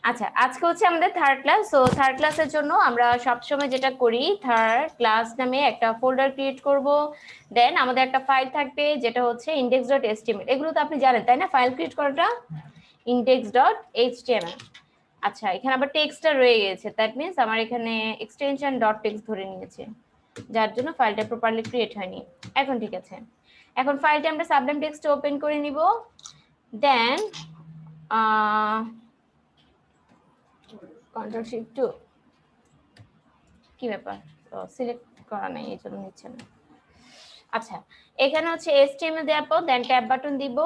আচ্ছা, আজকে হচ্ছে আমাদের থার্ড ক্লাস। সো থার্ড ক্লাসের জন্য আমরা সবসময় যেটা করি, থার্ড ক্লাস নামে একটা ফোল্ডার ক্রিয়েট করব। দেন আমাদের একটা ফাইল থাকবে যেটা হচ্ছে index.html। এগুলো তো আপনি জানেন তাই না, ফাইল ক্রিয়েট করাটা index.html। আচ্ছা, এখানে আবার টেক্সটটা রয়ে গেছে, দ্যাট মিন্স আমার এখানে এক্সটেনশন ডট টেক্সট ধরে নিয়েছে, যার জন্য ফাইলটা প্রপারলি ক্রিয়েট হয়নি। এখন ঠিক আছে, এখন ফাইলটা আমরা সাবলাইম টেক্সট ওপেন করে নিব। দেন কন্ট্রোল শিফট 2, কি ব্যাপার, সিলেক্ট করা নাই এই জন্য নিচ্ছে না। আচ্ছা, এখানে হচ্ছে HTML দেওয়ার পর দেন ট্যাব বাটন দিব।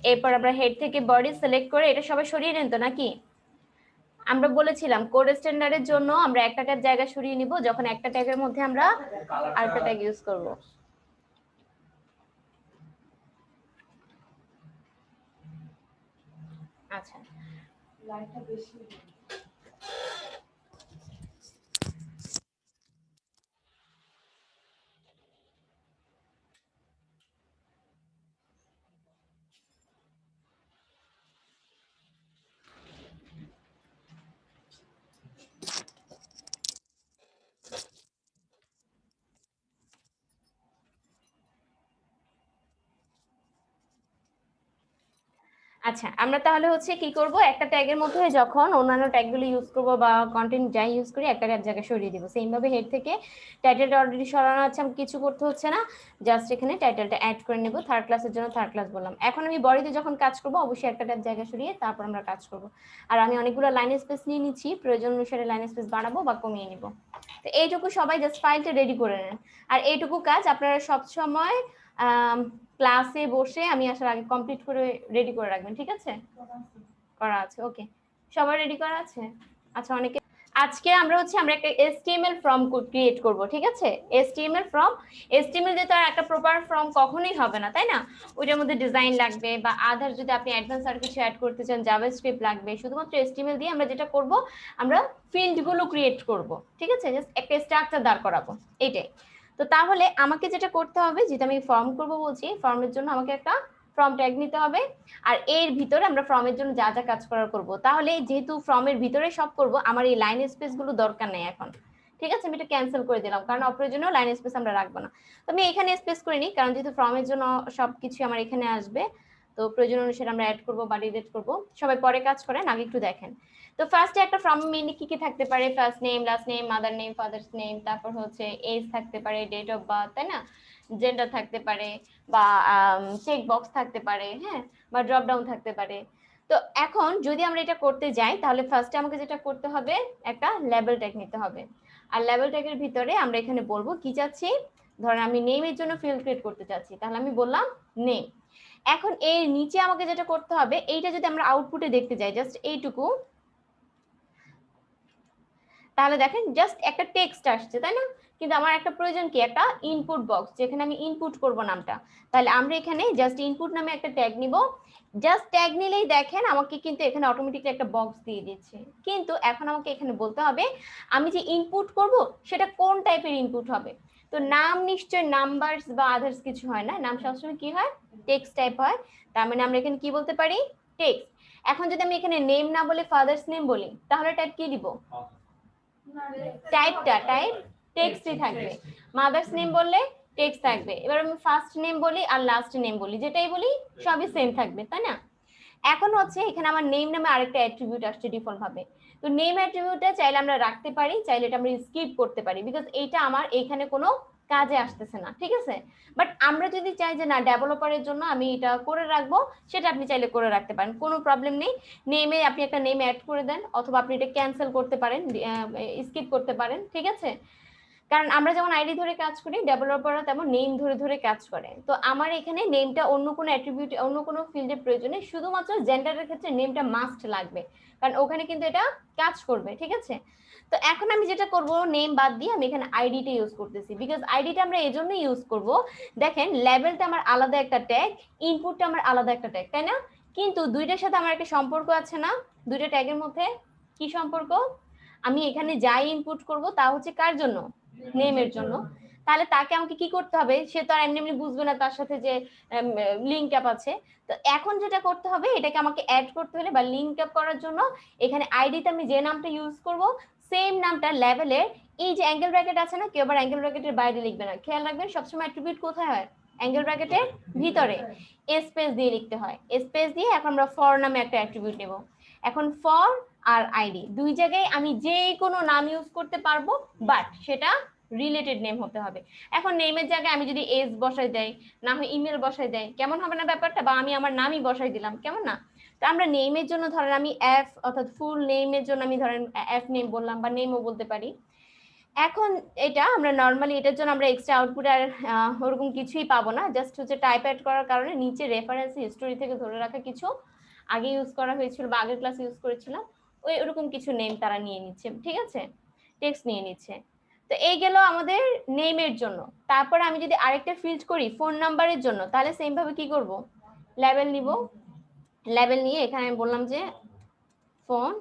এরপর আমরা হেড থেকে বডি সিলেক্ট করে এটা সবাই সরিয়ে নেন তো নাকি? আমরা বলেছিলাম কোড স্ট্যান্ডার্ডের জন্য আমরা একটা ট্যাগ জায়গা সরিয়ে নিব যখন একটা ট্যাগের মধ্যে আমরা আরেকটা ট্যাগ ইউজ করব। আচ্ছা, লাইটটা বেশি। আচ্ছা, আমরা তাহলে হচ্ছে কি করব, একটা ট্যাগের মধ্যে যখন অন্যান্য ট্যাগগুলো ইউজ করব বা কন্টেন্ট যাই ইউজ করি একটা ট্যাগ জায়গায় সরিয়ে দিব। সেম ভাবে হেড থেকে টাইটেলটা অলরেডি সরানো আছে, আমি কিছু করতে হচ্ছে না, জাস্ট এখানে টাইটেলটা অ্যাড করে নেব। থার্ড ক্লাসের জন্য থার্ড ক্লাস বললাম। এখন আমি বডিতে যখন কাজ করব অবশ্যই একটা ট্যাগ জায়গা সরিয়ে তারপর আমরা কাজ করব। আর আমি অনেকগুলো লাইন স্পেস নিয়ে নিচ্ছি, প্রয়োজন অনুসারে লাইন স্পেস বাড়াবো বা কমিয়ে নিব। তো এইটুকু সবাই জাস্ট ফাইলটা রেডি করে নেন। আর এইটুকু কাজ আপনারা সব সময় ক্লাসে বসে আমি আসার আগে কমপ্লিট করে রেডি করে রাখবেন, ঠিক আছে? করা আছে, ওকে, সবার রেডি করা আছে। আচ্ছা, অনেকে আজকে আমরা একটা HTML ফর্ম ক্রিয়েট করব, ঠিক আছে? HTML ফর্ম, HTML দিয়ে তো আর একটা প্রপার ফর্ম কখনোই হবে না, তাই না? ওইটার মধ্যে ডিজাইন লাগবে বা আদার যদি আপনি অ্যাডভান্স আর কিছু অ্যাড করতে চান জাভাস্ক্রিপ্ট লাগবে। শুধুমাত্র HTML দিয়ে আমরা যেটা করব, আমরা ফিল্ডগুলো ক্রিয়েট করব, ঠিক আছে? জাস্ট একটা স্ট্রাকচার দাঁড় করাবো, এইটাই। তো তাহলে আমাকে যেটা করতে হবে, যেটা আমি ফর্ম করব বলছি, ফর্মের জন্য আমাকে একটা ফর্ম ট্যাগ নিতে হবে। আর এর ভিতরে আমরা ফর্মের জন্য যা যা কাজ করার করব, তাহলে যেহেতু ফর্মের ভিতরে সব করব, আমার এই লাইন স্পেস গুলো দরকার নেই এখন, ঠিক আছে? আমি এটা ক্যান্সেল করে দিলাম, কারণ অপ্রয়োজনীয় লাইন স্পেস আমরা রাখবো না। তো আমি এখানে স্পেস করে নিই, কারণ যেহেতু ফর্মের জন্য সবকিছু আমার এখানে আসবে, তো প্রয়োজন অনুসারে আমরা অ্যাড করব বা ডিলিট করব। সবাই পরে কাজ করেন, আগে একটু দেখেন। তো ফার্স্টে একটা ফর্ম মেনলি কি কি থাকতে পারে, first name, last name, mother name, father's name, তারপর হচ্ছে এজ থাকতে পারে, ডেট অফ বার্থ, তাই না? জেন্ডার থাকতে পারে, বা চেক বক্স থাকতে পারে, হ্যাঁ, বা ড্রপ ডাউন থাকতে পারে। তো এখন যদি আমরা এটা করতে যাই, তাহলে ফার্স্টে আমাকে যেটা করতে হবে, একটা লেবেল ট্যাগ নিতে হবে। আর লেবেল ট্যাগের ভিতরে আমরা এখানে বলবো কি চাচ্ছি। ধরেন আমি নেমের জন্য ফিল্ড ক্রিয়েট করতে চাচ্ছি, তাহলে আমি বললাম নেম। এখন এর নিচে আমাকে যেটা করতে হবে, এইটা যদি আমরা আউটপুটে দেখতে যাই, জাস্ট এইটুকু, তাহলে দেখেন জাস্ট একটা টেক্সট আসছে, তাই না? কিন্তু আমার একটা প্রয়োজন কি, একটা ইনপুট বক্স যেখানে আমি ইনপুট করব নামটা। তাহলে আমরা এখানে জাস্ট ইনপুট নামে একটা ট্যাগ নিব। জাস্ট ট্যাগ নিলেই দেখেন আমাকে কিন্তু এখানে অটোমেটিকলি একটা বক্স দিয়ে দিচ্ছে। কিন্তু এখন আমাকে এখানে বলতে হবে আমি যে ইনপুট করব সেটা কোন টাইপের ইনপুট হবে। তো নাম নিশ্চয় নাম্বারস বা আদার্স কিছু হয় না, নাম সবসময় কি হয়, টেক্সট টাইপ হয়। তার মানে আমরা এখানে কি বলতে পারি, টেক্সট। এখন যদি আমি এখানে নেম না বলে ফাদার্স নেম বলি, তাহলে টাইপ কি দিব, টাইপ টেক্সটই থাকবে। মাদার্স নেম বললে টেক্সট থাকবে। এবার আমি ফার্স্ট নেম বলি আর লাস্ট নেম বলি, যেটাই বলি সবই সেম থাকবে, তাই না? এখন হচ্ছে এখানে আমার নেম নামে আরেকটা অ্যাট্রিবিউট আসছে ডিফল্ট ভাবে। তো নেম অ্যাট্রিবিউটটা চাইলে আমরা রাখতে পারি, চাইলে এটা আমরা স্কিপ করতে পারি, বিকজ এইটা আমার এখানে কোনো কাজে আসতেছে না, ঠিক আছে? বাট আমরা যদি চাই যে না ডেভেলপারের জন্য আমি এটা করে রাখবো, সেটা আপনি চাইলে করে রাখতে পারেন, কোনো প্রবলেম নেই। নেমে আপনি একটা নেম অ্যাড করে দেন, অথবা আপনি এটা ক্যান্সেল করতে পারেন, স্কিপ করতে পারেন, ঠিক আছে? কারণ আমরা যেমন আইডি ধরে কাজ করি, ডেভেলপাররা তেমন নেম ধরে ধরে কাজ করে। তো আমার এখানে নেমটা অন্য কোনো অ্যাট্রিবিউট, অন্য কোনো ফিল্ডের প্রয়োজনে, শুধুমাত্র জেন্ডারের ক্ষেত্রে নেমটা মাস্ট লাগবে, কারণ ওখানে কিন্তু এটা কাজ করবে, ঠিক আছে? তো এখন আমি যেটা করব, নেম বাদ দিয়ে আমি এখানে আইডিটা ইউজ করতেছি, বিকজ আইডিটা আমরা এজন্য ইউজ করব, দেখেন লেভেলটা আমার আলাদা একটা ট্যাগ, ইনপুটটা আমার আলাদা একটা ট্যাগ, তাই না? কিন্তু দুইটার সাথে আমার একটা সম্পর্ক আছে না, দুইটা ট্যাগের মধ্যে কি সম্পর্ক, আমি এখানে যাই ইনপুট করব তা হচ্ছে কার জন্য, নেমের জন্য। তাহলে তাকে আমাকে কি করতে হবে, সে তো আর এমনি এমনি বুঝবে না তার সাথে যে লিঙ্ক আপ আছে। তো এখন যেটা করতে হবে, এটাকে আমাকে অ্যাড করতে হলে বা লিঙ্ক আপ করার জন্য এখানে আইডিতে আমি যে নামটা ইউজ করব সেম নামটা লেভেলের এই যে অ্যাঙ্গেল ব্র্যাকেট আছে না, কেউ আবার অ্যাঙ্গেল ব্র্যাকেটের বাইরে লিখবে না, খেয়াল রাখবেন সবসময় অ্যাট্রিবিউট কোথায় হয়, অ্যাঙ্গেল ব্র্যাকেটের ভিতরে স্পেস দিয়ে লিখতে হয়। স্পেস দিয়ে এখন আমরা ফর নামে একটা অ্যাট্রিবিউট নেব। এখন ফর আর আইডি দুই জায়গায় আমি যে কোনো নাম ইউজ করতে পারবো, বাট সেটা রিলেটেড নেম হতে হবে। এখন নেমের জায়গায় আমি যদি এস বসাই দেই, না হয় ইমেল বসাই দেই, কেমন হবে না ব্যাপারটা, বা আমি আমার নামই বসাই দিলাম, কেমন না? তো আমরা নেমের জন্য ধরেন আমি এফ অর্থাৎ ফুল নেমের জন্য আমি ধরেন এফ নেম বললাম, বা নেমও বলতে পারি। এখন এটা আমরা নর্মালি এটার জন্য আমরা এক্সট্রা আউটপুট আর ওরকম কিছুই পাবো না, জাস্ট হচ্ছে টাইপ অ্যাড করার কারণে নিচে রেফারেন্স হিস্টোরি থেকে ধরে রাখা কিছু আগে ইউজ করা হয়েছিল বা আগের ক্লাস ইউজ করেছিলাম ওই ওরকম কিছু নেম তারা নিয়ে নিচ্ছে, ঠিক আছে, টেক্সট নিয়ে নিচ্ছে। তো এই গেল আমাদের নেমের জন্য। তারপরে আমি যদি আরেকটা ফিল্ড করি ফোন নাম্বারের জন্য, তাহলে সেম ভাবে কি করব, লেভেল নিব, লেভেল নিয়ে এখানে আমি বললাম যে ফোন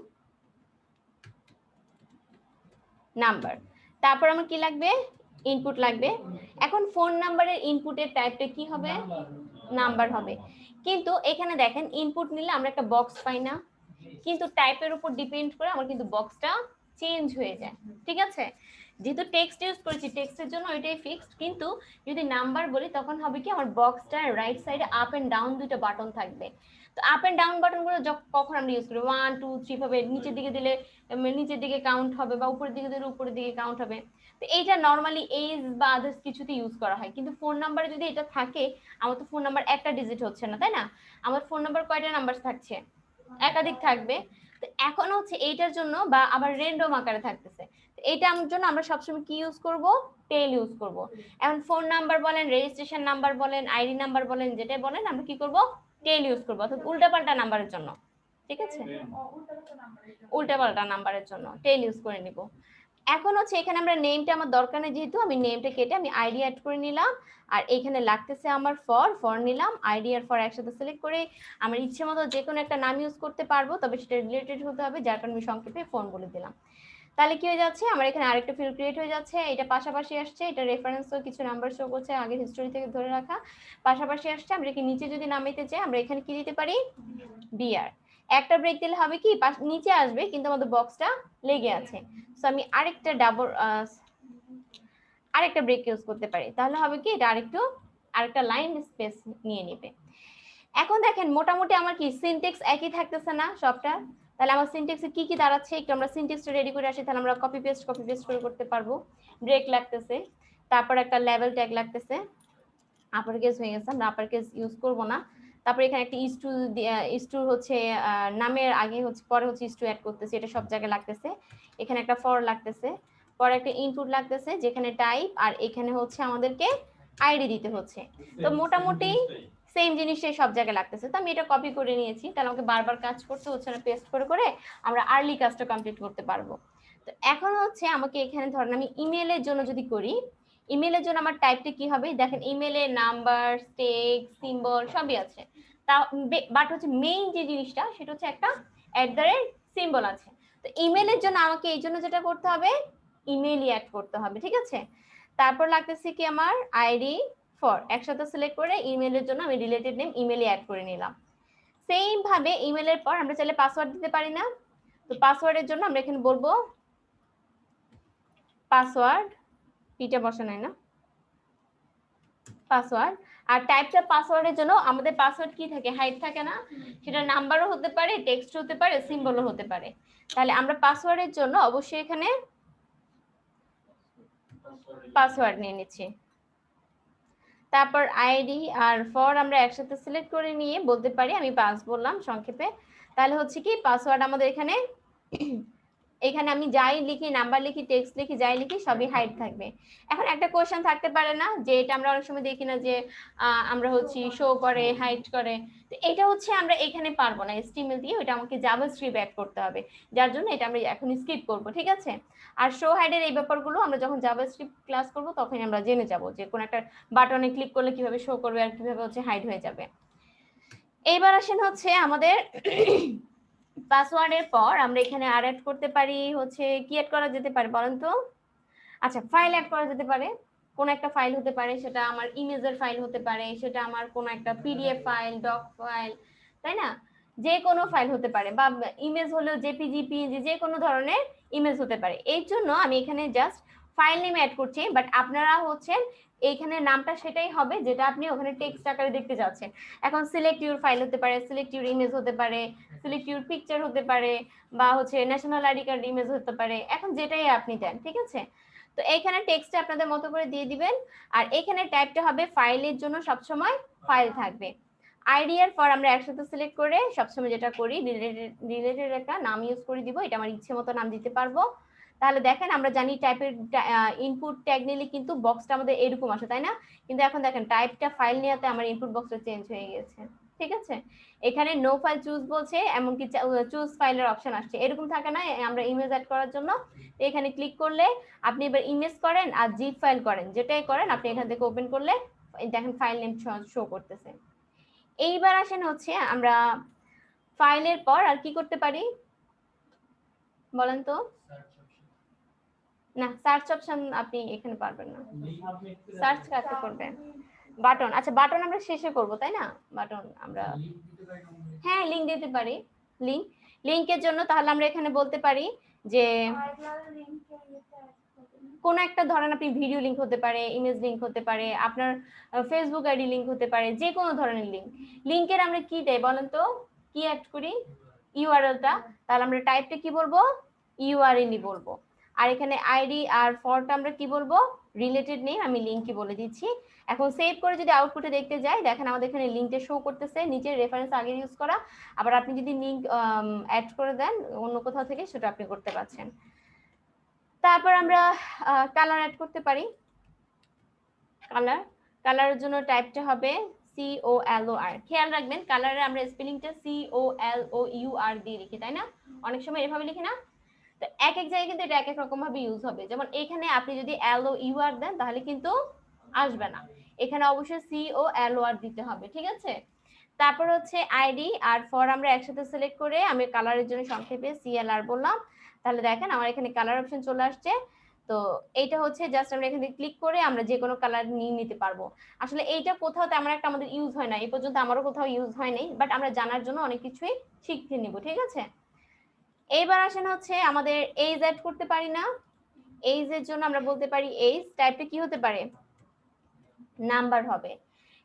নাম্বার, তারপর আমার কি লাগবে, ইনপুট লাগবে। এখন ফোন নাম্বারের ইনপুটের টাইপটা কি হবে, নাম্বার হবে। কিন্তু এখানে দেখেন ইনপুট নিলে আমরা একটা বক্স পাই না, কিন্তু টাইপের উপর ডিপেন্ড করে আমার কিন্তু বক্সটা চেঞ্জ হয়ে যায়, ঠিক আছে। যেহেতু টেক্সট ইউজ করেছি টেক্সটের জন্য ওইটাই ফিক্সড, কিন্তু যদি নাম্বার বলি তখন হবে কি আমার বক্সটা রাইট সাইডে আপ এন্ড ডাউন দুটো বাটন থাকবে। তো আপ এন্ড ডাউন বাটনগুলো কখন আমরা ইউজ করি, 1 2 3 ভাবে নিচের দিকে দিলে নিচের দিকে কাউন্ট হবে, বা উপরের দিকে দিলে উপরের দিকে কাউন্ট হবে। তো এইটা নর্মালি এজ বা আদার্স কিছুতে ইউজ করা হয়, কিন্তু ফোন নাম্বারে যদি এটা থাকে, আমার তো ফোন নাম্বার একটা ডিজিট হচ্ছে না, তাই না, আমার ফোন নাম্বার কয়টা নাম্বার থাকছে, একাধিক থাকবে। তো এখন হচ্ছে এইটার জন্য বা আবার র্যান্ডম আকারে থাকতেছে, এইটার জন্য আমরা সবসময় কি ইউজ করব, টেল ইউজ করব। এখন ফোন নাম্বার বলেন, রেজিস্ট্রেশন নাম্বার বলেন, আইডি নাম্বার বলেন, যেটা বলেন আমরা কি করব, টেল ইউজ করব, অর্থাৎ উল্টাপাল্টা নাম্বারের জন্য, ঠিক আছে, উল্টাপাল্টা নাম্বারের জন্য টেল ইউজ করে নিব। এখন হচ্ছে এখানে আমরা নেমটা আমার দরকার নেই, যেহেতু আমি নেমটা কেটে আমি আইডি অ্যাড করে নিলাম, আর এখানে লাগতেছে আমার ফর, ফর নিলাম, আইডি আর ফর একসাথে সিলেক্ট করে আমার ইচ্ছে মতো যে কোনো একটা নাম ইউজ করতে পারবো, তবে সেটা রিলেটেড হতে হবে, যার কারণে আমি সংক্ষেপে ফোন বলে দিলাম। তাহলে কি হয়ে যাচ্ছে, আমার এখানে আরেকটা ফিল্ড ক্রিয়েট হয়ে যাচ্ছে, এটা পাশাপাশি আসছে, এটা রেফারেন্সও কিছু নাম্বার শো করছে আগে হিস্টোরি থেকে ধরে রাখা, পাশাপাশি আসছে। আমরা কি নিচে যদি নামাইতে চাই আমরা এখানে কি দিতে পারি, বিআর, একটা ব্রেক দিলে হবে কি নিচে আসবে কিন্তু আমাদের বক্সটা লেগে আছে, সো আমি আরেকটা ব্রেক ইউজ করতে পারি, তাহলে হবে কি এটা আরেকটা লাইন স্পেস নিয়ে নেবে। এখন দেখেন মোটামুটি আমার কি সিনট্যাক্স একই থাকতেছে না সবটা, তাহলে আমার সিনট্যাক্সে কি কি দাঁড়াচ্ছে একটু আমরা সিনট্যাক্সটা রেডি করে আসি, তাহলে আমরা কপি পেস্ট করে করতে পারবো। ব্রেক লাগতেছে, তারপর একটা লেভেল ট্যাগ লাগতেছে, আপার কেস হয়ে গেছে, আমরা আপার কেস ইউজ করব না। তারপরে এখানে একটা ইস্টু হচ্ছে নামের আগে হচ্ছে পরে হচ্ছে ইস্টু অ্যাড করতেছে, এটা সব জায়গায় লাগতেছে। এখানে একটা ফর লাগতেছে, পরে একটা ইনপুট লাগতেছে যেখানে টাইপ, আর এখানে হচ্ছে আমাদেরকে আইডি দিতে হচ্ছে। তো মোটামুটি সেম জিনিসটাই সব জায়গায় লাগতেছে। তো আমি এটা কপি করে নিয়েছি, তাহলে আমাকে বারবার কাজ করতে হচ্ছে না, পেস্ট করে করে আমরা আর্লি কাজটা কমপ্লিট করতে পারবো। তো এখন হচ্ছে আমাকে এখানে ধরেন আমি ইমেলের জন্য যদি করি, ইমেলের জন্য আমার টাইপটা কি হবে, দেখেন ইমেলে নাম্বার, টেক্সট, সিম্বল সবই আছে, তা বাট হচ্ছে মেইন যে জিনিসটা সেটা হচ্ছে একটা সিম্বল আছে। তো ইমেলের জন্য আমাকে এই জন্য যেটা করতে হবে, ইমেইলই অ্যাড করতে হবে, ঠিক আছে। তারপর লাগতেছে কি আমার আইডি ফর একসাথে সিলেক্ট করে ইমেলের জন্য আমি রিলেটেড নেম ইমেইলই অ্যাড করে নিলাম। সেম ভাবে ইমেলের পর আমরা চাইলে পাসওয়ার্ড দিতে পারি না, তো পাসওয়ার্ডের জন্য আমরা এখানে বলবো পাসওয়ার্ড, পিটা বসা নাই না, পাসওয়ার্ড। আর টাইপটা পাসওয়ার্ডের জন্য আমাদের পাসওয়ার্ড কি থাকে, হাইড থাকে না, সেটা নাম্বারও হতে পারে, টেক্সট হতে পারে, সিম্বলও হতে পারে। তাহলে আমরা পাসওয়ার্ডের জন্য অবশ্যই এখানে পাসওয়ার্ড নিয়ে নিচ্ছি। তারপর আইডি আর ফর আমরা একসাথে সিলেক্ট করে নিয়ে বলতে পারি আমি পাস বললাম সংক্ষেপে, তাহলে হচ্ছে কি পাসওয়ার্ড আমাদের এখানে এখানে আমি যাই লিখি, নাম্বার লিখি, টেক্সট লিখি, যাই লিখি সবই হাইড থাকবে। এখন একটা কোশ্চেন থাকতে পারে না যে এটা আমরা অনেক সময় দেখি না যে আমরা হচ্ছে শো করে হাইড করে, তো এটা হচ্ছে আমরা এখানে পারবো না এচটিএমএল দিয়ে, ওটা আমাকে জাভাস্ক্রিপ্ট অ্যাড করতে হবে, যার জন্য এটা আমরা এখন স্কিপ করব, ঠিক আছে। আর শো হাইডের এই ব্যাপারগুলো আমরা যখন জাভাস্ক্রিপ্ট ক্লাস করব তখন আমরা জেনে যাব যে কোন একটা বাটনে ক্লিক করলে কিভাবে শো করবে আর কিভাবে হচ্ছে হাইড হয়ে যাবে। এইবার আসেন হচ্ছে আমাদের পাসওয়ার্ডের পর আমরা এখানে আর অ্যাড করতে পারি হচ্ছে কি অ্যাড করা যেতে পারে বলেন তো, আচ্ছা ফাইল অ্যাড করা যেতে পারে। কোন একটা ফাইল হতে পারে, সেটা আমার ইমেজের ফাইল হতে পারে, সেটা আমার কোন একটা পিডিএফ ফাইল, ডক ফাইল, তাই না? যে কোনো ফাইল হতে পারে, বা ইমেজ হলেও জেপিজি, পিএনজি, যে কোনো ধরনের ইমেজ হতে পারে। এই জন্য আমি এখানে জাস্ট ফাইল নেম অ্যাড করছি, বাট আপনারা হচ্ছেন এইখানে নামটা সেটাই হবে যেটা আপনি ওখানে টেক্সট আকারে দেখতে যাচ্ছেন। এখন সিলেক্ট ইউর ফাইল হতে পারে, সিলেক্ট ইউর ইমেজ হতে পারে, সিলেক্ট ইউর পিকচার হতে পারে, বা হচ্ছে ন্যাশনাল আইডি কার্ড ইমেজ হতে পারে, এখন যেটাই আপনি দেন, ঠিক আছে? তো এইখানে টেক্সটটা আপনাদের মতো করে দিয়ে দিবেন, আর এখানে টাইপটা হবে ফাইলের জন্য সবসময় ফাইল থাকবে। আইডি আর ফর আমরা একসাথে সিলেক্ট করে সবসময় যেটা করি রিলেটেড একটা নাম ইউজ করে দিব, এটা আমার ইচ্ছে মতো নাম দিতে পারবো। তাহলে দেখেন আমরা জানি টাইপের ইনপুট ট্যাগ নিলে কিন্তু বক্সটা আমাদের এরকম আসে, তাই না? কিন্তু এখন দেখেন টাইপটা ফাইল নেওয়াতে আমার ইনপুট বক্সটা চেঞ্জ হয়ে গেছে, ঠিক আছে? এখানে নো ফাইল চুজ বলছে, এমনকি চুজ ফাইলের অপশন আসছে, এরকম থাকে না আমরা ইমেজ অ্যাড করার জন্য। এখানে ক্লিক করলে আপনি এবার ইমেজ করেন আর জিপ ফাইল করেন, যেটাই করেন আপনি এখান থেকে ওপেন করলে দেখেন ফাইল নেম শো করতেছে। এইবার আসেন হচ্ছে আমরা ফাইলের পর আর কি করতে পারি বলেন তো? না, সার্চ অপশন আপনি এখানে পারবেন না, সার্চ কাকে করবেন? বাটন, আচ্ছা বাটন আমরা শেষে করব, তাই না? বাটন আমরা, হ্যাঁ লিংক দিতে পারি। লিংকের জন্য তাহলে আমরা এখানে বলতে পারি যে কোন একটা ধরেন আপনি ভিডিও লিংক হতে পারে, ইমেজ লিংক হতে পারে, আপনার ফেসবুক আইডি লিংক হতে পারে, যে কোনো ধরনের লিংক। লিংকের আমরা কি দেই বলেন তো, কি অ্যাড করি? ইউআরএলটা। তাহলে আমরা টাইপটা কি বলবো? ইউআরএলই বলবো। আর এখানে আইডি আর ফরটা আমরা কি বলবো? রিলেটেড নেম, আমি লিংকই বলে দিচ্ছি। এখন সেভ করে যদি আউটপুটে দেখতে যাই, দেখেন আমাদের এখানে লিংকটা শো করতেছে, নিচের রেফারেন্স আগে ইউজ করা। আবার আপনি যদি লিংক অ্যাড করে দেন অন্য কোথাও থেকে, সেটা আপনি করতে পারছেন। তারপর আমরা কালার অ্যাড করতে পারি। কালারের জন্য টাইপটা হবে COLOR। খেয়াল রাখবেন কালারে আমরা স্পেলিংটা COLOUR দিয়ে লিখি, তাই না? অনেক সময় এভাবে লিখি না? তো এক এক জায়গায় কিন্তু এটা এক এক রকম ভাবে ইউজ হবে। যেমন এখানে আপনি যদি LOUR দেন তাহলে কিন্তু আসবে না, এখানে অবশ্যই COLOR দিতে হবে, ঠিক আছে? তারপর হচ্ছে আইডি আর ফর আমরা একসাথে সিলেক্ট করে আমি কালারের জন্য সংক্ষেপে CLR বললাম। তাহলে দেখেন আমার এখানে কালার অপশন চলে আসছে। তো এইটা হচ্ছে জাস্ট আমরা এখানে ক্লিক করে আমরা যে কোনো কালার নিয়ে নিতে পারবো। আসলে এইটা কোথাও তেমন একটা আমাদের ইউজ হয় না, এই পর্যন্ত আমারও কোথাও ইউজ হয় নাই, বাট আমরা জানার জন্য অনেক কিছুই শিখতে নিব, ঠিক আছে? এইবার আসেন হচ্ছে আমাদের এজ অ্যাড করতে পারি না? এজের জন্য আমরা বলতে পারি এজ টাইপটা কি হতে পারে? নাম্বার হবে,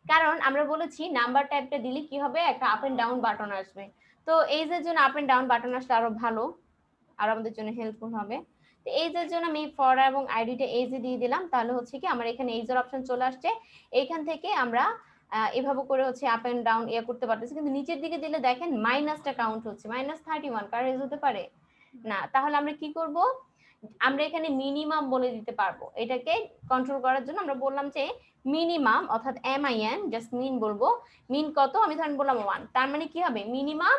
কারণ আমরা বলেছি নাম্বার টাইপটা দিলে কি হবে, একটা আপ এন্ড ডাউন বাটন আসবে। তো এজের জন্য আপ এন্ড ডাউন বাটন আসলে আরো ভালো, আর আমাদের জন্য হেল্পফুল হবে। তো এজের জন্য আমি ফর এবং আইডিটা এজে দিয়ে দিলাম, তাহলে হচ্ছে কি আমার এখানে এজের অপশন চলে আসছে। এইখান থেকে আমরা এভাবে করে হচ্ছে আপ এন্ড ডাউন করতে পারতেছি। কিন্তু নিচের দিকে দিলে দেখেন মাইনাসটা কাউন্ট হচ্ছে, -31 কার এজ হতে পারে না। তাহলে আমরা কি করব, আমরা এখানে মিনিমাম বলে দিতে পারবো। এটাকে কন্ট্রোল করার জন্য আমরা বললাম যে মিনিমাম, অর্থাৎ MIN জাস্ট মিন বলবো। মিন কত, আমি ধরেন বললাম 1, তার মানে কি হবে মিনিমাম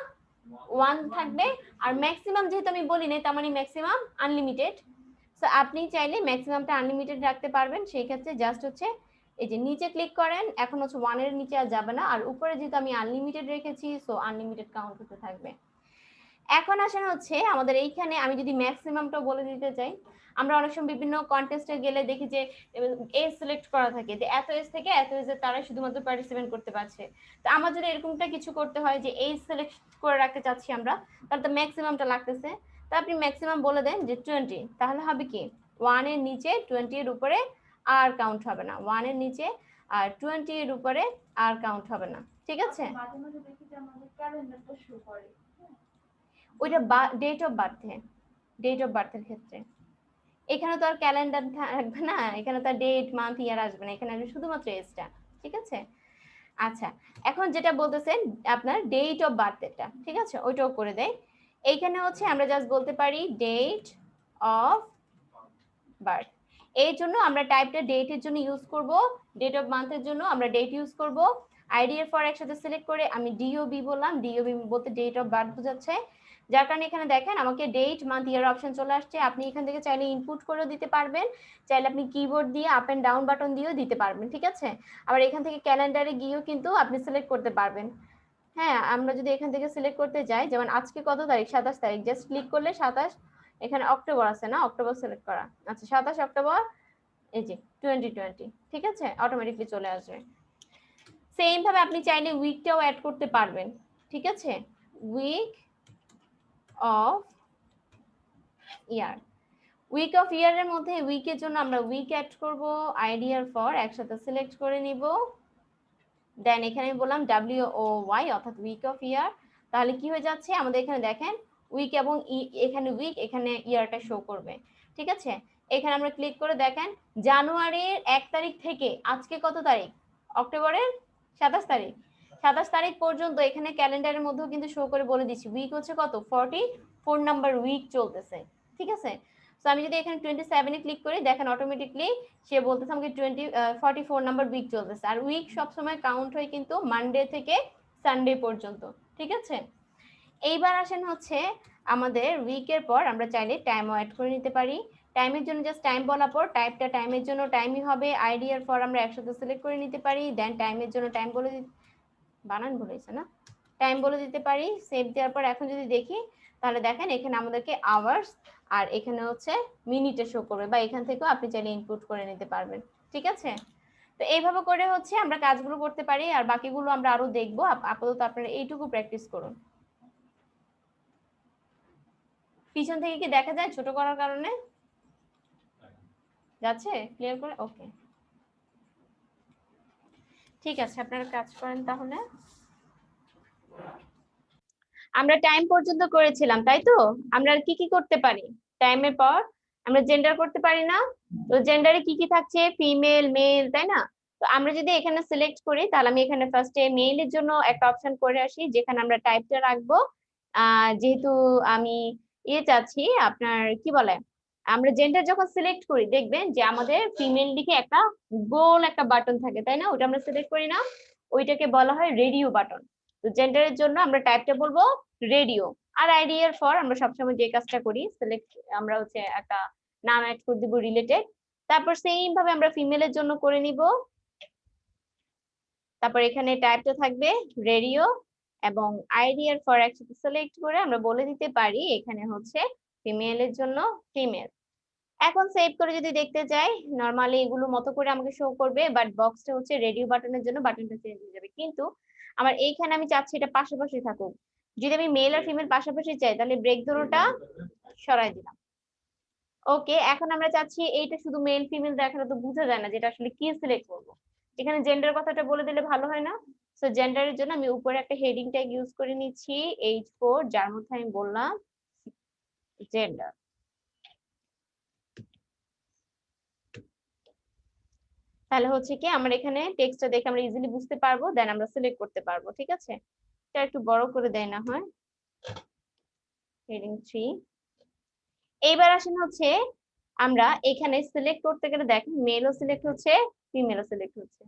1 থাকবে। আর ম্যাক্সিমাম যেহেতু আমি বলি নাই, তার মানে ম্যাক্সিমাম আনলিমিটেড। সো আপনি চাইলে ম্যাক্সিমামটা আনলিমিটেড রাখতে পারবেন। সেই ক্ষেত্রে জাস্ট হচ্ছে এই যে নিচে ক্লিক করেন, এখন হচ্ছে 1 এর নিচে আর যাবে না, আর উপরে যেহেতু আমি আনলিমিটেড রেখেছি সো আনলিমিটেড কাউন্ট হতে থাকবে। এখন আসেন হচ্ছে আমাদের এইখানে আমি যদি ম্যাক্সিমামটা বলে দিতে চাই, আমরা অনেক সময় বিভিন্ন কন্টেস্টে গেলে দেখি যে এজ সিলেক্ট করা থাকে, যে এত এজ থেকে এত এজে তারা শুধুমাত্র পার্টিসিপেট করতে পারছে। তো আমার যদি এরকমটা কিছু করতে হয় যে এজ সিলেক্ট করে রাখতে চাচ্ছি আমরা, তাহলে তো ম্যাক্সিমামটা লাগতেছে। তো আপনি ম্যাক্সিমাম বলে দেন যে 20, তাহলে হবে কি 1 এর নিচে 20 এর উপরে আর কাউন্ট হবে না, 1 এর নিচে আর 20 এর উপরে আর কাউন্ট হবে না, ঠিক আছে? মাঝে মাঝে দেখি যে আমাদের ক্যালেন্ডারটা শো করে, ওইটা ডেট অফ বার্থে, ডেট অফ বার্থের ক্ষেত্রে এখানে তো আর ক্যালেন্ডার থাকবে না, এখানে তো ডেট মান্থ ইয়ার আসবে না, এখানে আসবে শুধুমাত্র এজটা, ঠিক আছে? আচ্ছা, এখন যেটা বলতেছেন আপনার ডেট অফ বার্থ, এটা ঠিক আছে, ওইটাও করে দেয়। এইখানে হচ্ছে আমরা জাস্ট বলতে পারি ডেট অফ বার্থ। এই জন্য আমরা টাইপটা ডেটের জন্য ইউজ করব, ডেট অফ মান্থের জন্য আমরা ডেট ইউজ করব। আইডি এর পর একসাথে সিলেক্ট করে আমি ডিওবি বললাম, ডিওবি বলতে ডেট অফ বার্থ বোঝাচ্ছে, যার কারণে এখানে দেখেন আমাকে ডেট মান্থ ইয়ার অপশন চলে আসছে। আপনি এখান থেকে চাইলে ইনপুট করেও দিতে পারবেন, চাইলে আপনি কিবোর্ড দিয়ে আপ এন্ড ডাউন বাটন দিয়েও দিতে পারবেন, ঠিক আছে? আবার এখান থেকে ক্যালেন্ডারে গিয়েও কিন্তু আপনি সিলেক্ট করতে পারবেন। হ্যাঁ, আমরা যদি এখান থেকে সিলেক্ট করতে যাই, যেমন আজকে কত তারিখ, 27 তারিখ, জাস্ট ক্লিক করলে 27, এখানে অক্টোবর আছে না, অক্টোবর সিলেক্ট করা, আচ্ছা 27 অক্টোবর এই যে 2020, ঠিক আছে, অটোমেটিকলি চলে আসবে। সেম ভাবে আপনি চাইলে উইকটাও অ্যাড করতে পারবেন, ঠিক আছে, week of year. Week of ইয়ারের মধ্যে উইকের জন্য আমরা উইক অ্যাড করব, আইডিয়ার ফর একসাথে সিলেক্ট করে নিব, দেন এখানে আমি বললাম WOY অর্থাৎ উইক অফ ইয়ার। তাহলে কি হয়ে যাচ্ছে আমাদের এখানে দেখেন উইক এবং এখানে উইক, এখানে ইয়ারটা শো করবে, ঠিক আছে। এখানে আমরা ক্লিক করে দেখেন জানুয়ারির 1 তারিখ থেকে আজকে কত তারিখ, অক্টোবরের 27 তারিখ, 27 তারিখ পর্যন্ত এখানে ক্যালেন্ডারের মধ্যেও কিন্তু শো করে বলে দিচ্ছি উইক হচ্ছে কত 44 নাম্বার উইক চলতেছে, ঠিক আছে। তো আমি যদি এখানে 27-এ ক্লিক করি দেখেন অটোমেটিকলি সে বলতেছে আমাকে 44 নাম্বার উইক চলতেছে। আর উইক সবসময় কাউন্ট হয় কিন্তু মানডে থেকে সানডে পর্যন্ত, ঠিক আছে। এইবার আসেন হচ্ছে আমাদের উইকের পর আমরা চাইলে টাইমও অ্যাড করে নিতে পারি। টাইমের জন্য জাস্ট টাইম বলার পর টাইপটা টাইমের জন্য টাইমই হবে, আইডিয়ার পর আমরা একসাথে সিলেক্ট করে নিতে পারি, দেন টাইমের জন্য টাইম বলে বানান বলেছে না, টাইম বলে দিতে পারি। সেভ দেওয়ার পর এখন যদি দেখি তাহলে দেখেন এখানে আমাদেরকে আওয়ার্স আর এখানে হচ্ছে মিনিটে শো করবে, বা এখান থেকেও আপনি চাইলে ইনপুট করে নিতে পারবেন, ঠিক আছে। তো এইভাবে করে হচ্ছে আমরা কাজগুলো করতে পারি, আর বাকিগুলো আমরা আরো দেখবো। আপাতত আপনারা এইটুকু প্র্যাকটিস করুন। পিছন থেকে কি দেখা যায় ছোট করার কারণে? যাচ্ছে ক্লিয়ার করে? ওকে, ঠিক আছে, আপনারা কাজ করেন তাহলে। আমরা টাইম পর্যন্ত করেছিলাম তাই তো, আমরা আর কি কি করতে পারি টাইমের পর? আমরা জেন্ডার করতে পারি না? তো জেন্ডারে কি কি থাকছে, ফিমেল মেল, তাই না? তো আমরা যদি এখানে সিলেক্ট করি তাহলে আমি এখানে ফার্স্টে মেইলের জন্য একটা অপশন করে আসি যেখানে আমরা টাইপটা রাখবো। যেহেতু আমি চাচ্ছি আপনার কি বলে, আমরা জেন্ডার যখন সিলেক্ট করি দেখবেন যে আমাদের ফিমেল দিকে একটা গোল একটা বাটন থাকে, তাই না? ওটা আমরা সিলেক্ট করি না, ওইটাকে বলা হয় রেডিও বাটন। তো জেন্ডারের জন্য আমরা টাইপটা বলবো রেডিও। আর আইডিয়ার ফর আমরা সবসময় যে কাজটা করি সিলেক্ট, আমরা হচ্ছে একটা নাম অ্যাড করে দিব রিলেটেড। তারপর সেম ভাবে আমরা ফিমেলের জন্য করে নিব, তারপর এখানে টাইপটা থাকবে রেডিও এবং আইডিয়ার ফর একসাথে সিলেক্ট করে আমরা বলে দিতে পারি এখানে হচ্ছে ফিমেলের জন্য ফিমেল। এখন সেভ করে যদি দেখতে যাই নরমালি এগুলো মতো করে আমাকে শো করবে, বাট বক্সটা হচ্ছে রেডিও বাটনের জন্য বাটনটা চেঞ্জ হয়ে যাবে। কিন্তু আমার এইখানে আমি চাচ্ছি এটা পাশাপাশি থাকুক। যদি আমি মেল আর ফিমেল পাশাপাশি চাই তাহলে ব্রেক ধরোটা সরাই দিলাম। ওকে, এখন আমরা চাচ্ছি এইটা শুধু মেল ফিমেল দেখানো তো বোঝা যায় না, যেটা আসলে কি সিলেক্ট করবো। এখানে জেন্ডার কথাটা বলে দিলে ভালো হয় না? সো জেন্ডারের জন্য আমি উপরে একটা হেডিং ট্যাগ ইউজ করে নিচ্ছি H4, যার মধ্যে আমি বললাম জেন্ডার। তাহলে হচ্ছে কি আমরা এখানে টেক্সটটা দেখে আমরা ইজিলি বুঝতে পারবো, দেন আমরা সিলেক্ট করতে পারবো, ঠিক আছে। এটা একটু বড় করে দেয় না হয়, হেডিং 3। এইবার আসেন হচ্ছে আমরা এখানে সিলেক্ট করতে গেলে দেখেন মেলও সিলেক্ট হচ্ছে ফিমেলও সিলেক্ট হচ্ছে।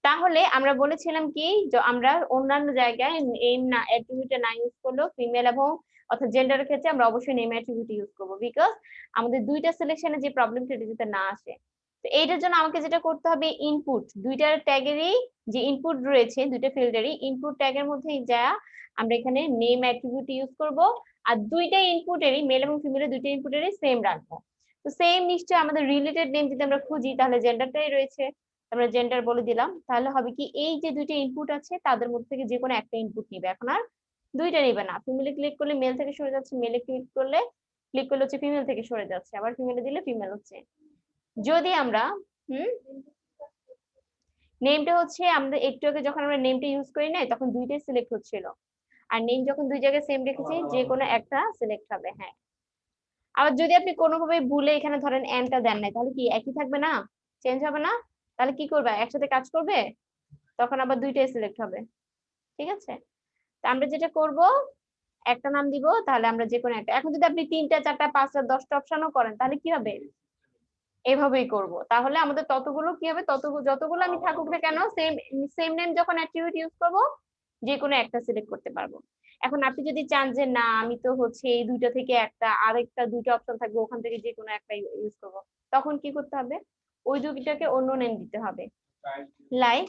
তাহলে আমরা বলেছিলাম কি যে আমরা অন্যান্য জায়গায় নেম না অ্যাট্রিবিউট না ইউজ করলেও ফিমেল এবং অর্থাৎ জেন্ডারের ক্ষেত্রে আমরা অবশ্যই নেম অ্যাট্রিবিউট ইউজ করব, বিকজ আমাদের দুইটা সিলেকশনে যে প্রবলেমটা এটা যাতে না আসে। তো এইটার জন্য আমাকে যেটা করতে হবে ইনপুট দুইটার ট্যাগেরই যে ইনপুট রয়েছে দুইটা ফিল্ডেরই ইনপুট ট্যাগের মধ্যে যা আমরা এখানে নেম অ্যাট্রিবিউট ইউজ করব, আর দুইটা ইনপুটেরই মেল এবং ফিমেলের দুইটা ইনপুটেরই সেম রাখবো। তো সেম নিশ্চয়ই আমাদের রিলেটেড নেম যদি আমরা খুঁজি তাহলে জেন্ডারটাই রয়েছে, আমরা জেন্ডার বলে দিলাম। তাহলে হবে কি এই যে দুইটা ইনপুট আছে তাদের মধ্যে থেকে যে কোনো একটা ইনপুট নিবে, এখন আর দুইটা নিবে না। ফিমেলে ক্লিক করলে মেল থেকে সরে যাচ্ছে, মেলে ক্লিক করলে হচ্ছে ফিমেল থেকে সরে যাচ্ছে, আবার ফিমেলে দিলে ফিমেল হচ্ছে। যদি আমরা নেমটা হচ্ছে আমরা একটু আগে যখন আমরা নেমটা ইউজ করি নাই তখন দুইটাই সিলেক্ট হচ্ছিল, আর নেম যখন দুই জায়গায় সেম রেখেছি যে কোনো একটা সিলেক্ট হবে। হ্যাঁ, আবার যদি আপনি কোনোভাবে ভুলে এখানে ধরেন এনটা দেন নাই তাহলে কি একই থাকবে না, চেঞ্জ হবে না? তাহলে কি করবে, একসাথে কাজ করবে? তখন আবার দুইটাই সিলেক্ট হবে, ঠিক আছে। তা আমরা যেটা করব একটা নাম দিব, তাহলে আমরা যে কোনো একটা। এখন যদি আপনি 3টা 4টা 5টা 10টা অপশনও করেন তাহলে কি হবে, এভাবেই করব। তাহলে আমাদের ততগুলো কি হবে, ততগুলো যতগুলো আমি থাকুক না কেন সেম সেম নেম যখন অ্যাট্রিবিউট ইউজ করব যে কোনো একটা সিলেক্ট করতে পারবো। এখন আপনি যদি চান যে না আমি তো হচ্ছে এই দুইটা থেকে একটা আরেকটা দুইটা অপশন থাকবে ওখান থেকে যে কোনো একটা ইউজ করব, তখন কি করতে হবে, ওই দুইটাকে অন্য নেম দিতে হবে। লাইক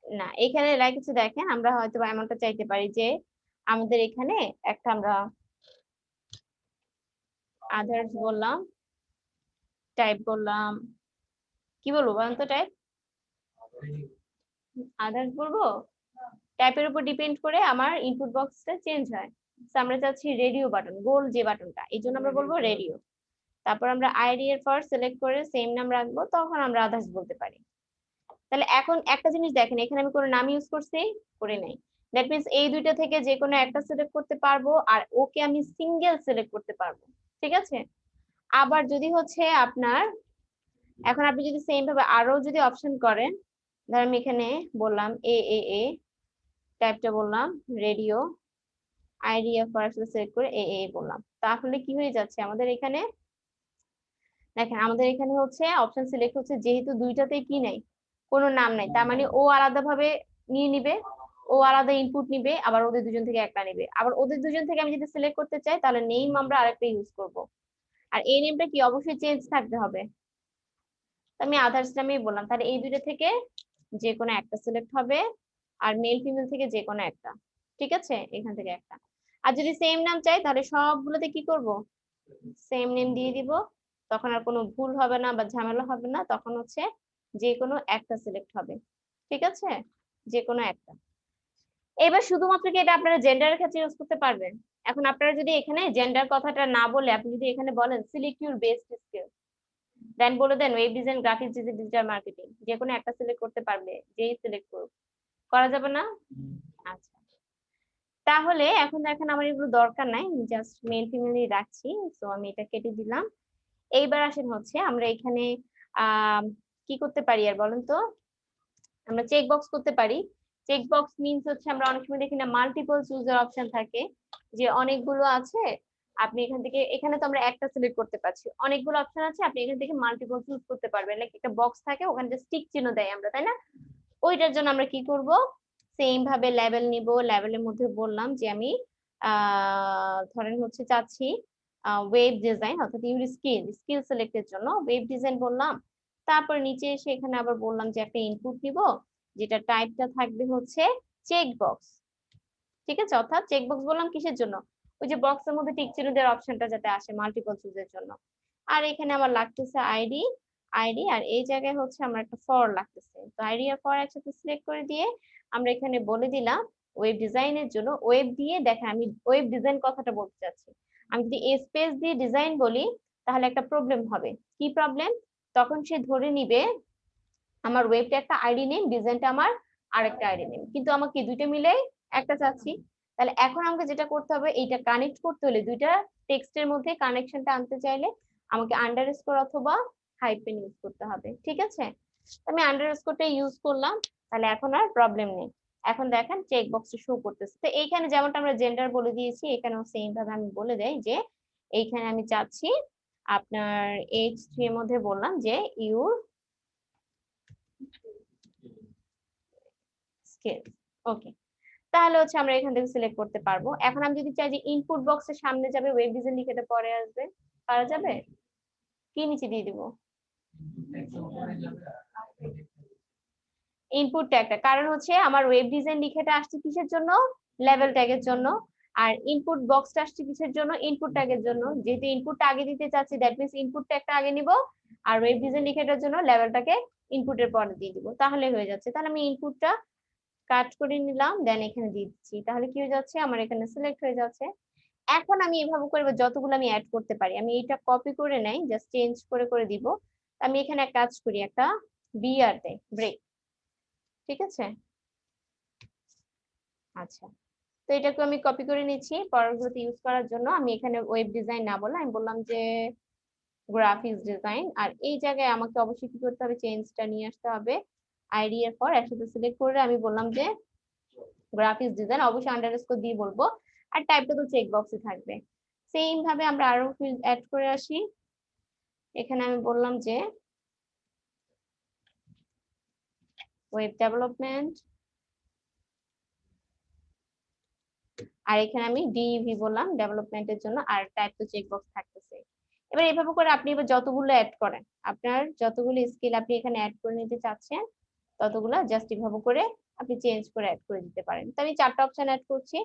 না, এখানে লাইক হচ্ছে দেখেন আমরা হয়তো এমনটা চাইতে পারি যে আমাদের এখানে একটা আমরা আদার্স বললাম টাইপ বললাম, কি বলবো বলেন তো? টাইপ আদার্স বলবো? টাইপের উপর ডিপেন্ড করে আমার ইনপুট বক্সটা চেঞ্জ হয়। তো আমরা চাচ্ছি রেডিও বাটন, গোল যে বাটনটা, এই জন্য আমরা বলবো রেডিও। তারপর আমরা আইডি এর পর সিলেক্ট করে সেম নাম রাখবো, তখন আমরা আদার্স বলতে পারি। তাহলে এখন একটা জিনিস দেখেন, এখানে আমি কোনো নাম ইউজ করছি? করে নাই। দ্যাট মিন্স এই দুইটা থেকে যে কোনো একটা সিলেক্ট করতে পারবো, আর ওকে আমি সিঙ্গেল সিলেক্ট করতে পারবো। ঠিক আছে? আবার যদি হচ্ছে আপনার, এখন আপনি যদি সেম ভাবে আরো যদি অপশন করেন, ধর আমি এখানে বললাম এ টাইপটা বললাম রেডিও, আইডিয়া ফর সিলেক্ট করে এ বললাম, তাহলে কি হয়ে যাচ্ছে আমাদের এখানে? দেখেন আমাদের এখানে হচ্ছে অপশন সিলেক্ট হচ্ছে, যেহেতু দুইটাতেই কি নাই, কোনো নাম নাই, তার মানে ও আলাদা ভাবে নিয়ে নিবে, ও আলাদা ইনপুট নিবে, আবার ওদের দুজন থেকে একটা নিবে। আবার ওদের দুজন থেকে আমি যদি সিলেক্ট করতে চাই, তাহলে নেম আমরা আরেকটা ইউজ করব। আর এই নেমটা কি অবশ্যই চেঞ্জ থাকতে হবে। তো আমি আদার্স নামেই বললাম, তাহলে এই দুইটা থেকে যে কোনো একটা সিলেক্ট হবে, আর মেল ফিমেল থেকে যে কোনো একটা। ঠিক আছে? এখান থেকে একটা। আর যদি সেম নাম চাই, তাহলে সবগুলোতে কি করব? সেম নেম দিয়ে দিব। তখন আর কোনো ভুল হবে না বা ঝামেলা হবে না, তখন হচ্ছে যে কোনো একটা সিলেক্ট হবে। ঠিক আছে? যে কোনো একটা। এবার শুধুমাত্র কি এটা আপনারা জেন্ডারের ক্ষেত্রে ইউজ করতে পারবেন? এখন আপনারা যদি এখানে জেন্ডার কথাটা না বলে আপনি যদি এখানে বলেন সিলেক্ট ইউর বেস্ট স্কিল, দেন বলে দেন web design, graphics design, digital marketing, যে কোনো একটা সিলেক্ট করতে পারবে, যেই সিলেক্ট করুক। করা যাবে না? আচ্ছা, তাহলে এখন দেখেন আমার এগুলো দরকার নাই, জাস্ট মেল ফিমেলই রাখছি। সো আমি এটা কেটে দিলাম। এইবার আসেন হচ্ছে আমরা এখানে আহ কি করতে পারি আর বলেন তো? আমরা চেক বক্স করতে পারি। চেক বক্স মিন্স হচ্ছে আমরা অনেক সময় দেখি না মাল্টিপল চুজের অপশন থাকে, যে অনেকগুলো আছে, আপনি এখান থেকে, এখানে তো আমরা একটা সিলেক্ট করতে পারছি, অনেকগুলো অপশন আছে, আপনি এখান থেকে মাল্টিপল চুজ করতে পারবেন। লাইক একটা বক্স থাকে, ওখানে যে স্টিক চিহ্ন দেয় আমরা, তাই না? ওইটার জন্য আমরা কি করব? সেম ভাবে লেভেল নিব। লেভেলের মধ্যে বললাম যে আমি ধরেন হচ্ছে চাচ্ছি ওয়েব ডিজাইন, অর্থাৎ ইউর স্কিল সিলেক্টের জন্য ওয়েব ডিজাইন বললাম। তারপরে নিচে এসে এখানে আবার বললাম যে একটা ইনপুট নিব, যেটা টাইপটা থাকবে হচ্ছে চেক বক্স। ঠিক আছে? অর্থাৎ চেক বক্স বললাম কিসের জন্য? ওই যে বক্সের মধ্যে টিক চিহ্ন দেওয়ার অপশনটা যাতে আসে মাল্টিপল চুজের জন্য। আর এখানে আমার লাগতেছে আইডি, আর এই জায়গায় হচ্ছে আমার একটা ফর লাগতেছে। তো আইডি আর ফর একসাথে সিলেক্ট করে দিয়ে আমরা এখানে বলে দিলাম ওয়েব ডিজাইনের জন্য, ওয়েব দিয়ে দেখেন আমি ওয়েব ডিজাইন কথাটা বলতে চাচ্ছি। আমি যদি স্পেস দিয়ে ডিজাইন বলি, তাহলে একটা প্রবলেম হবে। কি প্রবলেম? তখন সে ধরে নিবে আমার ওয়েবটা একটা আইডি নেম, ডিজাইনটা আমার আরেকটা আইডি নেম, কিন্তু আমাকে দুইটা মিলে একটা চাচ্ছি। তাহলে এখন আমাকে যেটা করতে হবে, এইটা কানেক্ট করতে হলে, দুইটা টেক্সটের মধ্যে কানেকশনটা আনতে চাইলে আমাকে আন্ডারস্কোর অথবা হাইফেন ইউজ করতে হবে। ঠিক আছে? আমি আন্ডারস্কোরটা ইউজ করলাম, তাহলে এখন আর প্রবলেম নেই। এখন দেখেন চেক বক্সটা শো করতেছে। তো এইখানে যেমনটা আমরা জেন্ডার বলে দিয়েছি, এখানেও সেম ভাবে আমি বলে দেই যে এইখানে আমি চাচ্ছি আপনার H3 এর মধ্যে বললাম যে ইউর স্কিল। ওকে, তাহলে হচ্ছে আমরা এখান থেকে সিলেক্ট করতে পারবো। এখন আমি যদি চাই যে ইনপুট বক্সের সামনে যাবে ওয়েব ডিজাইন লিখে এটা পরে আসবে, পারা যাবে? কি নিচে দিয়ে দিব? ইনপুট ট্যাগটা, কারণ হচ্ছে আমার ওয়েব ডিজাইন লিখেটা আসছে কিসের জন্য? লেভেল ট্যাগের জন্য। আর ইনপুট বক্সটা আসছে কিসের জন্য? ইনপুট ট্যাগের জন্য। যেহেতু ইনপুটটা আগে দিতে চাচ্ছি, দ্যাট মিন্স ইনপুট ট্যাগটা আগে নিব, আর ওয়েব ডিজাইন লিখেটার জন্য লেভেলটাকে ইনপুটের পরে দিয়ে দিব, তাহলে হয়ে যাচ্ছে। তাহলে আমি ইনপুটটা কাট করে নিলাম, দেন এখানে দিয়ে দিচ্ছি, তাহলে কি হয়ে যাচ্ছে? আমার এখানে সিলেক্ট হয়ে যাচ্ছে। এখন আমি এভাবে করে যতগুলো আমি অ্যাড করতে পারি, আমি এটা কপি করে নেই, জাস্ট চেঞ্জ করে করে দিব। আমি এখানে এক কাজ করি, একটা বিআর দেই, ব্রেক। ঠিক আছে? আচ্ছা, তো এটাকে আমি কপি করে নিচ্ছি পরবর্তীতে ইউজ করার জন্য। আমি এখানে ওয়েব ডিজাইন না বলে আমি বললাম যে গ্রাফিক্স ডিজাইন, আর এই জায়গায় আমাকে অবশ্যই কি করতে হবে? চেঞ্জটা নিয়ে আসতে হবে। আইডি এর পর একসাথে সিলেক্ট করে আমি বললাম যে গ্রাফিক্স ডিজাইন, অবশ্যই আন্ডারস্কোর দিয়ে বলবো, আর টাইপটা তো চেক বক্সে থাকবে। সেম ভাবে আমরা আরো ফিল্ড অ্যাড করে আসি। এখানে আমি বললাম যে ওয়েব ডেভেলপমেন্ট, আর এখানে আমি ডিইভি বললাম ডেভেলপমেন্টের জন্য, আর টাইপ তো চেক বক্স থাকতেছে। এবার এভাবে করে আপনি এবার যতগুলো অ্যাড করেন, আপনার যতগুলো স্কিল আপনি এখানে অ্যাড করে নিতে চাচ্ছেন, ততগুলো জাস্ট এভাবে করে আপনি চেঞ্জ করে অ্যাড করে দিতে পারেন। তো আমি 4টা অপশন অ্যাড করছি,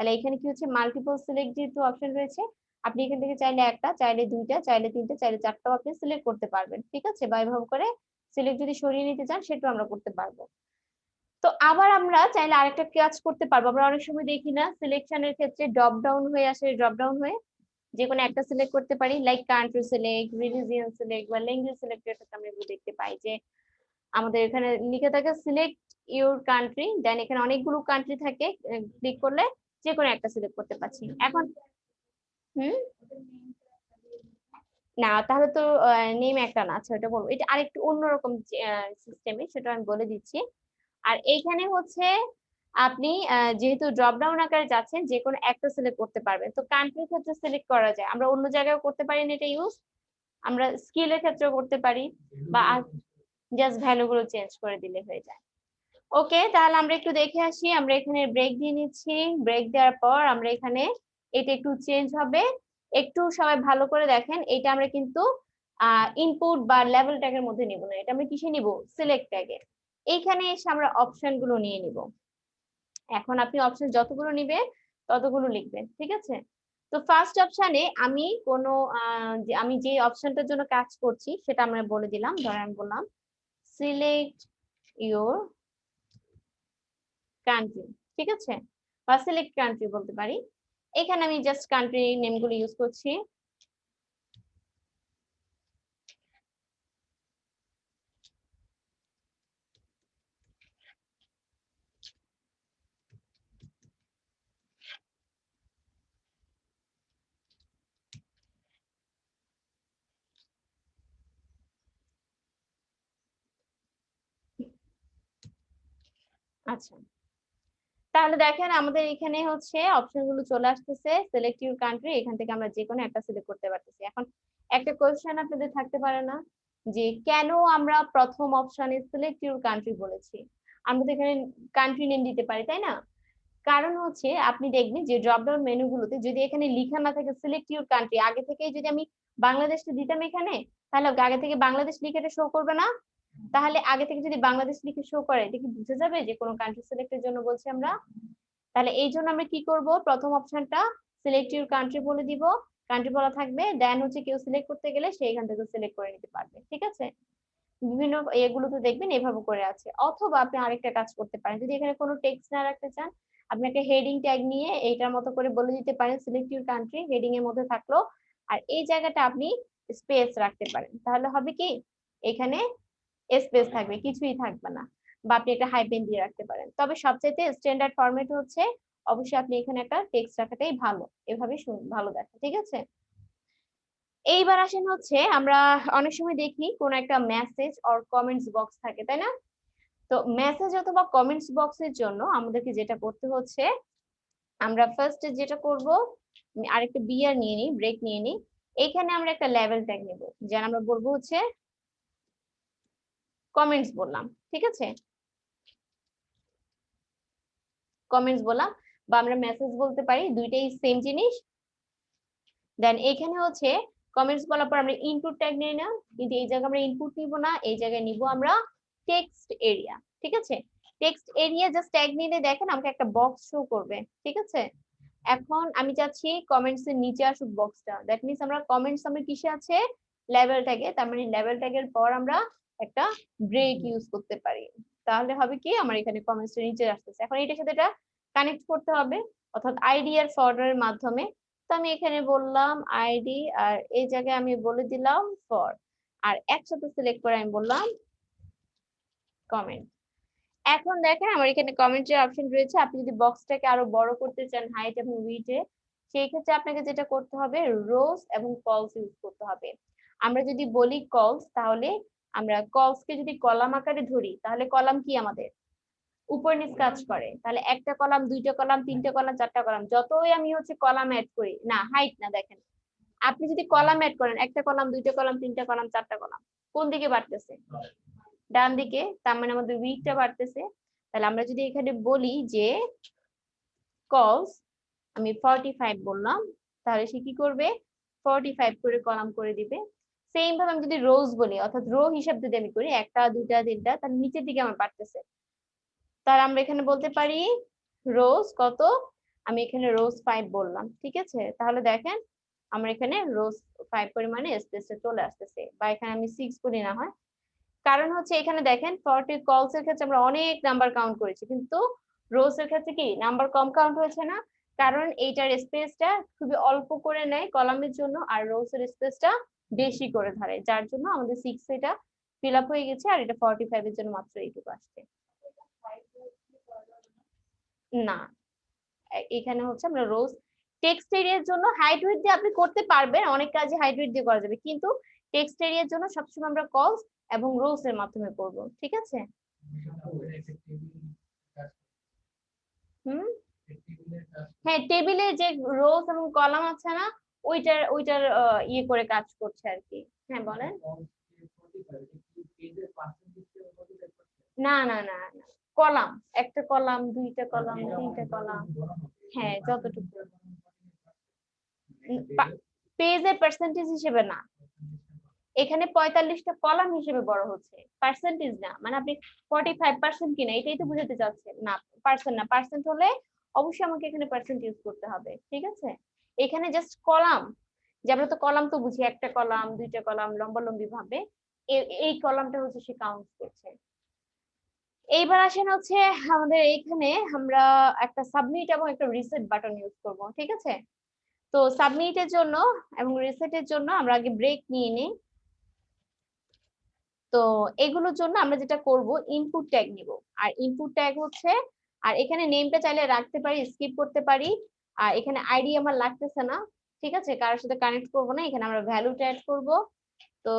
তাহলে এখানে কি হচ্ছে মাল্টিপল সিলেক্ট যেহেতু অপশন রয়েছে, আপনি এখান থেকে চাইলে একটা, চাইলে দুইটা, চাইলে তিনটা, চাইলে চারটাও আপনি সিলেক্ট করতে পারবেন। ঠিক আছে, বা এভাবে করে সিলেক্ট যদি সরিয়ে নিতে চান সেটাও আমরা করতে পারবো। তো আবার আমরা চাইলে আরেকটা কাজ করতে পারবো। আমরা অনেক সময় দেখি না সিলেকশনের ক্ষেত্রে ড্রপ ডাউন হয়ে আসে, ড্রপ ডাউন হয়ে যে কোনো একটা সিলেক্ট করতে পারি, like country select, religion select বা ল্যাঙ্গুয়েজ সিলেক্টের ক্ষেত্রে আমরা এগুলো দেখতে পাই যে আমাদের এখানে লিখে থাকে সিলেক্ট ইউর কান্ট্রি, দেন এখানে অনেকগুলো কান্ট্রি থাকে, ক্লিক করলে যে কোনো একটা সিলেক্ট করতে পারছি এখন। হুম, না তাহলে তো নেম একটা না, আচ্ছা এটা বলবো, এটা আরেকটু অন্যরকম সিস্টেমে, সেটা আমি বলে দিচ্ছি। আর এইখানে হচ্ছে আপনি যেহেতু ড্রপ ডাউন আকারে যাচ্ছেন যে কোনো একটা সিলেক্ট করতে পারবেন। তো কান্ট্রির ক্ষেত্রে সিলেক্ট করা যায়, আমরা অন্য জায়গায়ও করতে পারি না এটা ইউজ, আমরা স্কিলের ক্ষেত্রেও করতে পারি, বা জাস্ট ভ্যালু গুলো চেঞ্জ করে দিলে হয়ে যায়। ওকে, তাহলে আমরা একটু দেখে আসি। আমরা এখানে ব্রেক দিয়ে নিচ্ছি, ব্রেক দেওয়ার পর আমরা এখানে এটা একটু চেঞ্জ হবে, একটু সবাই ভালো করে দেখেন। এটা আমরা কিন্তু ইনপুট বা লেভেল ট্যাগের মধ্যে নিব না, এটা আমরা কিসে নিব, সিলেক্ট ট্যাগে। এইখানে এসে আমরা অপশন গুলো নিয়ে নিব। এখন আপনি অপশন যতগুলো নিবে ততগুলো লিখবেন, ঠিক আছে। তো ফার্স্ট অপশনে আমি কোনো আমি যে অপশনটার জন্য কাজ করছি সেটা আমরা বলে দিলাম, ধরেন আমি বললাম সিলেক্ট ইউর কান্ট্রি, ঠিক আছে, বা সিলেক্ট কান্ট্রি বলতে পারি। এখানে আমি জাস্ট কান্ট্রি নেম গুলো ইউজ করছি। আচ্ছা, তাহলে দেখেন আমাদের এখানে হচ্ছে অপশন গুলো চলে আসতেছে, সিলেক্ট ইউর কান্ট্রি, এখান থেকে আমরা যে কোনো একটা সিলেক্ট করতে পারতেছি। এখন একটা কোয়েশ্চেন আপনাদের থাকতে পারে না, যে কেন আমরা প্রথম অপশনে সিলেক্ট ইউর কান্ট্রি বলেছি, আমরা তো এখানে কান্ট্রি নেম দিতে পারি, তাই না? কারণ হচ্ছে আপনি দেখবেন যে ড্রপ ডাউন মেনু গুলোতে যদি এখানে লিখা না থাকে সিলেক্ট ইউর কান্ট্রি, আগে থেকেই যদি আমি বাংলাদেশটা দিতাম এখানে, তাহলে আগে থেকে বাংলাদেশ লিখে শো করবে না। তাহলে আগে থেকে যদি বাংলাদেশ লিখে শো করে, এটা কি বুঝে যাবে যে কোনো কান্ট্রি সিলেক্টের জন্য বলছি আমরা? তাহলে এই জন্য আমরা কি করব, প্রথম অপশনটা সিলেক্ট ইউর কান্ট্রি বলে দিব, কান্ট্রি বলা থাকবে, দেন হচ্ছে কেউ সিলেক্ট করতে গেলে সে এখান থেকে সিলেক্ট করে নিতে পারবে, ঠিক আছে। বিভিন্ন এগুলোতে দেখবেন এভাবে করে আছে। অথবা আপনি আরেকটা কাজ করতে পারেন, যদি এখানে কোনো টেক্সট না রাখতে চান, আপনি একটা হেডিং ট্যাগ নিয়ে এইটার মতো করে বলে দিতে পারেন সিলেক্ট ইউর কান্ট্রি, হেডিং এর মধ্যে থাকলো, আর এই জায়গাটা আপনি স্পেস রাখতে পারেন, তাহলে হবে কি এখানে স্পেস থাকবে, কিছুই থাকবে না। বা আপনি একটা হাইপেন দিয়ে রাখতে পারেন, তবে সবচাইতে স্ট্যান্ডার্ড ফরম্যাট হচ্ছে অবশ্যই আপনি এখানে একটা টেক্সট রাখাটাই ভালো, এভাবে ভালো দেখে, ঠিক আছে। এইবার আসেন হচ্ছে আমরা অনেক সময় দেখি কোন একটা মেসেজ অর কমেন্টস বক্স থাকে, তাই না? তো মেসেজ অথবা কমেন্টস বক্সের জন্য আমাদেরকে যেটা করতে হচ্ছে, আমরা ফার্স্ট যেটা করব, আরেকটা বিয়ার নিয়ে নিই, ব্রেক নিয়ে নিই। এখানে আমরা একটা লেভেল ট্যাগ নেব, যেন আমরা বলবো হচ্ছে কমেন্টস বললাম, ঠিক আছে, কমেন্টস বললাম, বা আমরা মেসেজ বলতে পারি, দুইটাই সেম জিনিস। দেন এখানে হচ্ছে কমেন্টস বলার পর আমরা ইনপুট ট্যাগ নিই না, কিন্তু এই জায়গায় আমরা ইনপুট নিব না, এই জায়গায় নিব আমরা টেক্সট এরিয়া, ঠিক আছে। টেক্সট এরিয়া জাস্ট ট্যাগ নিলে দেখেন আমাকে একটা বক্স শো করবে, ঠিক আছে। এখন আমি চাচ্ছি কমেন্টস এর নিচে আসুক বক্সটা, দ্যাট মিন্স আমরা কমেন্টস আমরা কিসে আছে, লেভেল ট্যাগে, তার মানে লেভেল ট্যাগের পর আমরা একটা ব্রেক ইউজ করতে পারি। তাহলে হবে কি আমার এখানে কমেন্টস এর নিচে আসতেছে। এখন এটার সাথে এটা কানেক্ট করতে হবে, অর্থাৎ আইডি আর ফরওয়ার্ডের মাধ্যমে। তো আমি এখানে বললাম আইডি, আর এই জায়গায় আমি বলে দিলাম ফর, আর একসাথে সিলেক্ট করে আমি বললাম কমেন্ট। এখন দেখেন আমার এখানে কমেন্টের অপশন রয়েছে, আপনি যদি বক্সটাকে আরো বড় করতে চান হাইট এবং উইডথে, সেই ক্ষেত্রে আপনাকে যেটা করতে হবে রোজ এবং কলস ইউজ করতে হবে। আমরা যদি বলি কলস, তাহলে আমরা কলস কে যদি কলাম আকারে ধরি, তাহলে কলাম কি আমাদের উপর নিচ কাজ করে, তাহলে একটা কলাম, দুইটা কলাম, তিনটা কলাম, চারটা কলাম, যতই আমি হচ্ছে কলাম অ্যাড করি না, হাইট না, দেখেন আপনি যদি কলাম অ্যাড করেন, একটা কলাম, দুইটা কলাম, তিনটা কলাম, চারটা কলাম, কোন দিকে বাড়তেছে, ডান দিকে, তার মানে আমাদের উইডথটা বাড়তেছে। তাহলে আমরা যদি এখানে বলি যে কলস আমি 45 বললাম, তাহলে সে কি করবে 45 করে কলাম করে দিবে। সেম ভাবে আমি যদি রোজ বলি, অর্থাৎ রো হিসাব যদি আমি করি, একটা, দুইটা, তিনটা, তার নিচের দিকে আমার বাড়তেছে, তাহলে আমরা এখানে বলতে পারি রোজ কত আমি এখানে রোজ 5 বললাম, ঠিক আছে? তাহলে দেখেন আমরা এখানে রোজ 5 পরিমাণে স্পেসে চলে আসতেছে, বা এখানে আমি 6 বলি না হয়। কারণ হচ্ছে এখানে দেখেন 40 কলস এর ক্ষেত্রে আমরা অনেক নাম্বার কাউন্ট করেছি, কিন্তু রোজ এর ক্ষেত্রে কি নাম্বার কম কাউন্ট হয়েছে না? কারণ এইটার স্পেসটা খুবই অল্প করে নেয় কলামের জন্য, আর রোজ এর স্পেসটা বেশি করে ধরে, যার জন্য আমাদের 6 এটা ফিল আপ হয়ে গেছে, আর এটা 45 এর জন্য মাত্র এইটুকু আসছে। না, এখানে হচ্ছে আমরা রোজ টেক্সট এরিয়ার জন্য হাইট উইডথ দিয়ে আপনি করতে পারবেন, অনেক কাজে হাইট উইডথ দিয়ে করা যাবে, কিন্তু টেক্সট এরিয়ার জন্য সবসময় আমরা কলস এবং রোজ এর মাধ্যমে করব, ঠিক আছে? হুম, হ্যাঁ, টেবিলে যে রোজ এবং কলাম আছে না, ওইটার ইয়ে করে কাজ করছে আর কি। হ্যাঁ বলেন। না না না না, কলাম, একটা কলাম, দুইটা কলাম, তিনটা কলাম, হ্যাঁ যতটুকু। পেজের পার্সেন্টেজ হিসেবে না, এখানে 45টা কলাম হিসেবে বড় হচ্ছে, পার্সেন্টেজ না। মানে আপনি 45% কিনা এটাই তো বুঝাতে চাচ্ছেন না? পার্সেন্ট না, পার্সেন্ট হলে অবশ্যই আমাকে এখানে পার্সেন্ট ইউজ করতে হবে, ঠিক আছে? এখানে জাস্ট কলাম, যে আমরা তো কলাম তো বুঝি, একটা কলাম, দুইটা কলাম, লম্বালম্বি ভাবে এই কলামটা হচ্ছে সে কাউন্ট করছে। এইবার আসেন হচ্ছে আমাদের এইখানে আমরা একটা সাবমিট এবং একটা রিসেট বাটন ইউজ করব, ঠিক আছে? তো সাবমিটের জন্য এবং রিসেটের জন্য আমরা আগে ব্রেক নিয়ে নিই। তো এগুলোর জন্য আমরা যেটা করব, ইনপুট ট্যাগ নিব। আর ইনপুট ট্যাগ হচ্ছে, আর এখানে নেমটা চাইলে রাখতে পারি, স্কিপ করতে পারি। আর এখানে আইডি আমার লাগতেছে না, ঠিক আছে? কারোর সাথে কানেক্ট করব না, এখানে আমরা ভ্যালুটা অ্যাড করব। তো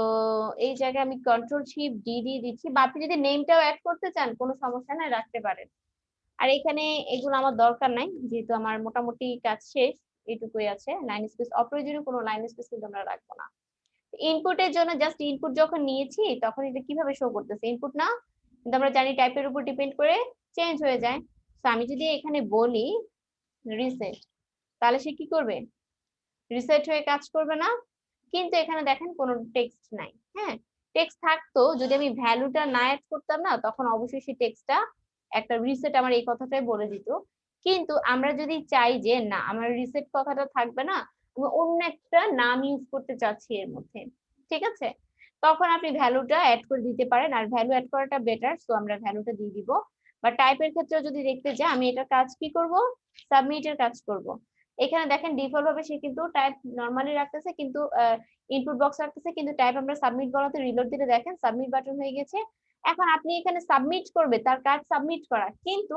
এই জায়গায় আমি কন্ট্রোল শিফট ডি দিয়ে দিচ্ছি, বা আপনি যদি নেমটাও অ্যাড করতে চান কোনো সমস্যা নাই, রাখতে পারেন। আর এখানে এগুলো আমার দরকার নাই, যেহেতু আমার মোটামুটি কাজ শেষ, এইটুকুই আছে। লাইন স্পেস, অপ্রয়োজনীয় কোনো লাইন স্পেস কিন্তু আমরা রাখবো না। ইনপুটের জন্য জাস্ট ইনপুট যখন নিয়েছি তখন এটা কিভাবে শো করতেছে, ইনপুট না, কিন্তু আমরা জানি টাইপের উপর ডিপেন্ড করে চেঞ্জ হয়ে যায়। তো আমি যদি এখানে বলি রিসেট, তাহলে সে কি করবে? রিসেট হয়ে কাজ করবে না? কিন্তু এখানে দেখেন কোনো টেক্সট নাই। হ্যাঁ, টেক্সট থাকতো, যদি আমি ভ্যালুটা না অ্যাড করতাম না, তখন অবশ্যই সেই টেক্সটটা একটা রিসেট আমার এই কথাটাই বলে দিত। কিন্তু আমরা যদি চাই যে না, আমার রিসেট কথাটা থাকবে না, আমি অন্য একটা নাম ইউজ করতে চাচ্ছি এর মধ্যে, ঠিক আছে? তখন আপনি ভ্যালুটা অ্যাড করে দিতে পারেন, আর ভ্যালু অ্যাড করাটা বেটার, সো আমরা ভ্যালুটা দিয়ে দিব। বা টাইপের ক্ষেত্রে যদি দেখতে যাই, আমি এটার কাজ কি করব, সাবমিটের কাজ করব। এখানে দেখেন ডিফল্ট ভাবে সে কিন্তু টাইপ নরমালি রাখতেছে, কিন্তু ইনপুট বক্স রাখতেছে, কিন্তু টাইপ আমরা সাবমিট বলাতে রিলোড দিলে দেখেন সাবমিট বাটন হয়ে গেছে। এখন আপনি এখানে সাবমিট করবে, তার কাজ সাবমিট করা, কিন্তু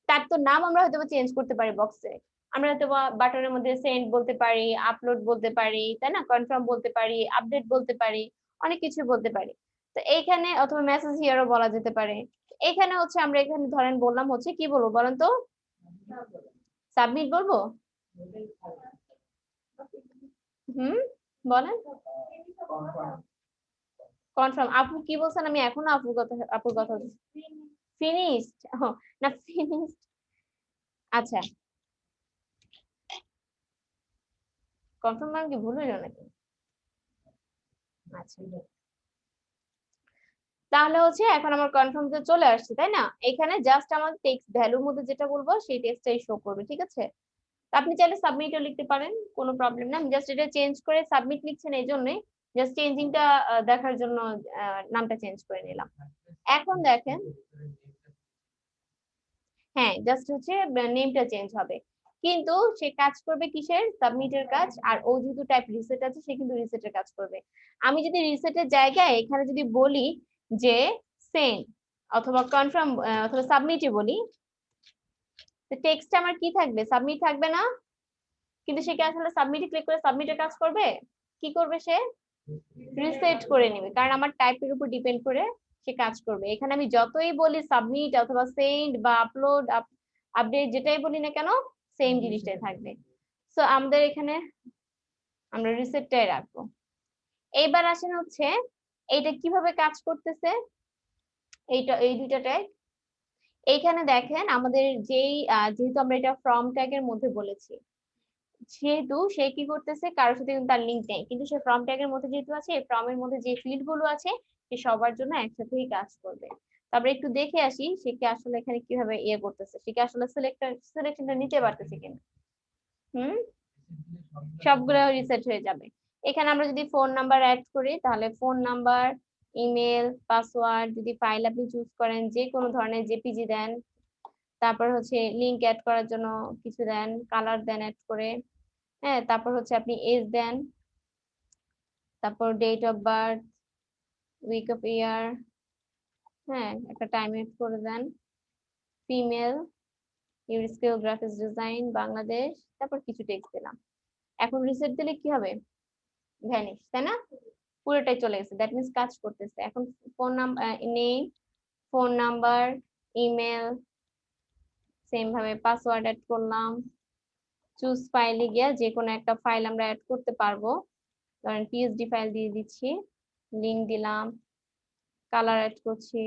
তার তো নাম আমরা হয়তো চেঞ্জ করতে পারি বক্সে। আমরা হয়তো বাটনের মধ্যে সেন্ড বলতে পারি, আপলোড বলতে পারি, তাই না? কনফার্ম বলতে পারি, আপডেট বলতে পারি, অনেক কিছু বলতে পারি। তো এইখানে অথবা মেসেজ হিয়ারও বলা যেতে পারে। এখানে হচ্ছে আমরা এখানে ধরেন বললাম হচ্ছে কি বলবো বলেন তো, সাবমিট বলবো? হুম, বলেন। কনফার্ম, আপু কি বলছেন? আমি এখনো আপুর কথা ফিনিশড, না ফিনিশড, আচ্ছা। কনফার্ম মানে কি ভুল হইলো নাকি? আচ্ছা, তাহলে হচ্ছে এখন আমার কনফার্ম তে চলে আসছে, তাই না? এখানে জাস্ট আমার টেক্সট ভ্যালুর মধ্যে যেটা বলবো সেই টেক্সটটাই শো করবে, ঠিক আছে? তো আপনি চাইলে সাবমিটও লিখতে পারেন, কোনো প্রবলেম না। আমি জাস্ট এটা চেঞ্জ করে সাবমিট লিখছেন এই জন্যই, জাস্ট চেঞ্জিংটা দেখার জন্য নামটা চেঞ্জ করে নিলাম। এখন দেখেন, হ্যাঁ জাস্ট হচ্ছে নেমটা চেঞ্জ হবে, কিন্তু সে কাজ করবে কিসের, সাবমিটের কাজ। আর ও যেহেতু টাইপ রিসেট আছে, সে কিন্তু রিসেটের কাজ করবে। আমি যদি রিসেটের জায়গায় এখানে যদি বলি যে সেন্ড অথবা কনফার্ম অথবা সাবমিটে বলি, তো টেক্সট আমার কি থাকবে, সাবমিট থাকবে না? কিন্তু সে কি আসলে সাবমিটে ক্লিক করে সাবমিটের কাজ করবে? কি করবে সে? রিসেট করে নেবে, কারণ আমার টাইপের উপর ডিপেন্ড করে সে কাজ করবে। এখানে আমি যতই বলি সাবমিট অথবা সেন্ড বা আপলোড আপডেট যেটাই বলি না কেন, সেম জিনিসটাই থাকবে। সো আমাদের এখানে আমরা রিসেটটাই রাখবো। এইবার আসেন হচ্ছে এইটা কিভাবে কাজ করতেছে, এইটা এই দুইটা ট্যাগ। এইখানে দেখেন আমাদের যেই যেহেতু আমরা এটা ফ্রম ট্যাগের মধ্যে বলেছি, সেহেতু সে কি করতেছে, কারোর সাথে কিন্তু তার লিঙ্ক নেই, কিন্তু সে ফ্রম ট্যাগের মধ্যে যেহেতু আছে, ফ্রম এর মধ্যে যে ফিল্ড গুলো আছে সে সবার জন্য একসাথেই কাজ করবে। তারপরে একটু দেখে আসি সে কি আসলে এখানে কিভাবে ইয়ে করতেছে, সে কি আসলে সিলেকশনটা নিতে পারতেছে কিনা। হুম, সবগুলো রিসেট হয়ে যাবে। এখানে আমরা যদি ফোন নাম্বার অ্যাড করি তাহলে ফোন নাম্বার, ইমেল, পাসওয়ার্ড, যদি ফাইল আপনি চুজ করেন যে কোনো ধরনের জেপিজি দেন, তারপর হচ্ছে লিংক অ্যাড করার জন্য কিছু দেন, কালার দেন অ্যাড করে, হ্যাঁ, তারপর হচ্ছে আপনি এজ দেন, তারপর date of birth, week of year, হ্যাঁ, একটা টাইম অ্যাড করে দেন, female, your skill graphics design Bangladesh, তারপর কিছু টেক্সট দিলাম। এখন রিসেট দিলে কি হবে, ভ্যানিশ, তাই না, পুরোটাই চলে গেছে, দ্যাট মিন্স কাজ করতেছে। এখন phone number, name, phone number, email, same ভাবে পাসওয়ার্ড অ্যাড করলাম, চুজ ফাইলে গিয়ে যে কোনো একটা ফাইল আমরা অ্যাড করতে পারবো, ধরেন পিএসডি ফাইল দিয়ে দিচ্ছি, লিংক দিলাম, কালার অ্যাড করছি,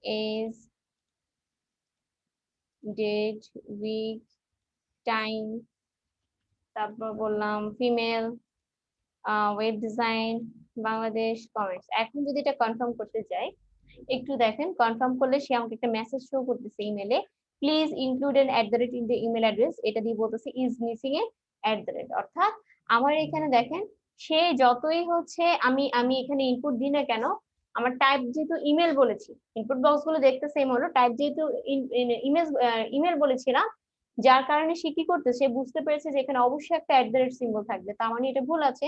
এজ, ডেট, উইক, টাইম, তারপর বললাম female, web design Bangladesh, comments. এখন যদি এটা কনফার্ম করতে যাই, একটু দেখেন, কনফার্ম করলে সে আমাকে একটা মেসেজ শো করতেছে ইমেলে, please include an @ in the email address, এটা দিয়ে বলতেছে ইজ মিসিং এ @, অর্থাৎ আমার এখানে দেখেন সে যতই হচ্ছে আমি এখানে ইনপুট দিই না কেন, আমার টাইপ যেহেতু ইমেল বলেছি, ইনপুট বক্স গুলো দেখতে সেম হলো, টাইপ যেহেতু ইমেল বলেছিলাম, যার কারণে সে কি করতে, সে বুঝতে পেরেছে যে এখানে অবশ্যই একটা @ সিম্বল থাকবে, তার মানে এটা ভুল আছে,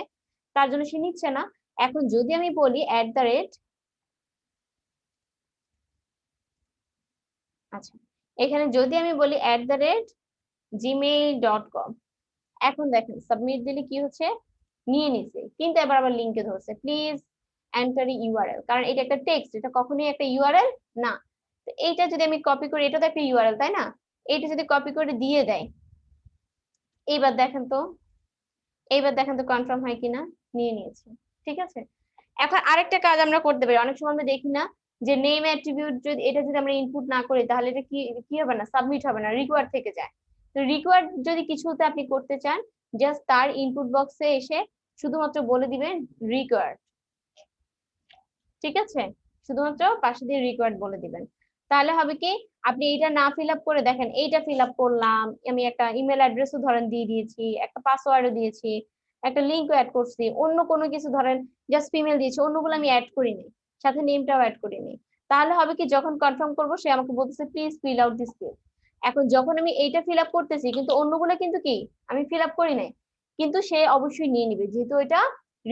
তার জন্য সে নিচ্ছে না। এখন যদি আমি বলি @, আচ্ছা, এখানে যদি আমি বলি @gmail.com, এখন দেখেন সাবমিট দিলে কি হচ্ছে, নিয়ে নিছে, কিন্তু এবার আবার লিংকে ধরছে, প্লিজ এন্টার ইউআরএল, কারণ এটা একটা টেক্সট, এটা কখনোই একটা ইউআরএল না। তো এইটা যদি আমি কপি করি, এটা তো একটা ইউআরএল, তাই না, এইটা যদি কপি করে দিয়ে দেয়, এইবার দেখেন তো কনফার্ম হয় কিনা, নিয়ে নিয়েছে, ঠিক আছে। এখন আরেকটা কাজ আমরা করতে পারি, অনেক সময় আমরা দেখি না যে নেম অ্যাট্রিবিউট, যদি এটা যদি আমরা ইনপুট না করি তাহলে এটা কি হবে না, সাবমিট হবে না, রিকোয়ার্ড থেকে যায়। তো রিকোয়ার্ড যদি কিছুতে আপনি করতে চান, জাস্ট তার ইনপুট বক্সে এসে শুধুমাত্র বলে দিবেন রিকোয়ার্ড, ঠিক আছে, শুধুমাত্র পাশে দিয়ে রিকোয়ার্ড বলে দিবেন, তাহলে হবে কি, আপনি এইটা না ফিল আপ করে দেখেন, এইটা ফিল আপ করলাম, আমি একটা ইমেল অ্যাড্রেসও ধরেন দিয়ে দিয়েছি, একটা পাসওয়ার্ডও দিয়েছি, একটা লিঙ্কও অ্যাড করছি, অন্য কোনো কিছু ধরেন জাস্ট ফিমেল দিয়েছি, অন্যগুলো আমি অ্যাড করিনি, সাথে নেমটাও অ্যাড করিনি, তাহলে হবে কি, যখন কনফার্ম করবো সে আমাকে বলতেছে please fill out this field. এখন যখন আমি এইটা ফিল আপ করতেছি, কিন্তু অন্যগুলো কিন্তু কি আমি ফিল আপ করি নাই, কিন্তু সে অবশ্যই নিয়ে নিবে, যেহেতু এটা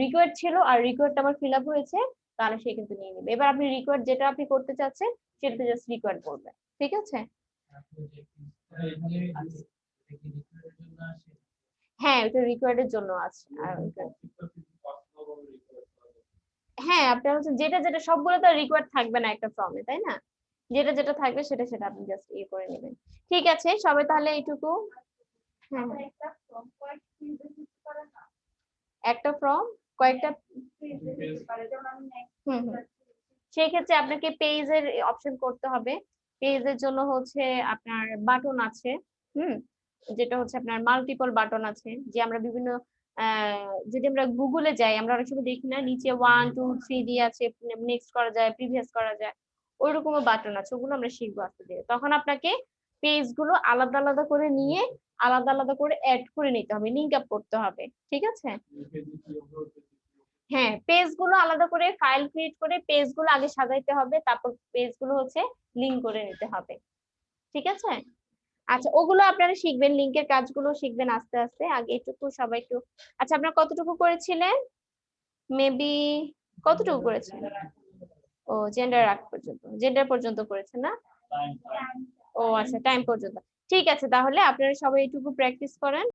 রিকোয়ার্ড ছিল আর রিকোয়ার্ডটা আমার ফিল আপ হয়েছে, তাহলে সে কিন্তু নিয়ে নিবে। এবার আপনি রিকোয়ার্ড যেটা আপনি করতে চাচ্ছেন সেটাতে জাস্ট রিকোয়ার্ড করবেন, ঠিক আছে। হ্যাঁ, ওটা রিকোয়ার্ডের জন্য আছে, আর হ্যাঁ, আপনার হচ্ছে যেটা যেটা সবগুলো তো রিকোয়ার্ড থাকবে না একটা ফর্মে, তাই না, যেটা যেটা থাকবে সেটা সেটা আপনি জাস্ট ইয়ে করে নেবেন। ঠিক আছে, সবাই তাহলে এইটুকু। হ্যাঁ, হ্যাঁ, একটা ফর্ম কয়েক ফিল্ড করে না, একটা ফর্ম কয়েকটা, ফিল্ড করে, যেমন আমি হুম হুম, সেই ক্ষেত্রে আপনাকে পেজের অপশন করতে হবে। পেজের জন্য হচ্ছে আপনার বাটন আছে, হুম, যেটা হচ্ছে আপনার মাল্টিপল বাটন আছে, যে আমরা বিভিন্ন যদি আমরা গুগলে যাই, আমরা অনেক সময় দেখি না নিচে 1 2 3 দিয়ে আছে, নেক্সট করা যায়, প্রিভিয়াস করা যায়, ওইরকমও বাটন আছে, ওগুলো আমরা শিখবো আস্তে ধীরে। তখন আপনাকে পেজ গুলো আলাদা আলাদা করে নিয়ে আলাদা আলাদা করে অ্যাড করে নিতে হবে, লিংক আপ করতে হবে, ঠিক আছে। হ্যাঁ, পেজ গুলো আলাদা করে ফাইল ক্রিয়েট করে পেজ গুলো আগে সাজাইতে হবে, তারপর পেজ গুলো হচ্ছে লিংক করে নিতে হবে, ঠিক আছে। আচ্ছা, ওগুলো আপনারা শিখবেন, লিংকের কাজগুলো শিখবেন আস্তে আস্তে, আগে একটু সবাই একটু। আচ্ছা, আপনারা কতটুকু করেছিলেন, মেবি কতটুকু করেছিলেন, ও জেন্ডার রাখ পর্যন্ত, জেন্ডার পর্যন্ত করেছেন না, ও আচ্ছা, টাইম পর্যন্ত, ঠিক আছে, তাহলে আপনারা সবাই এইটুকু প্র্যাকটিস করেন।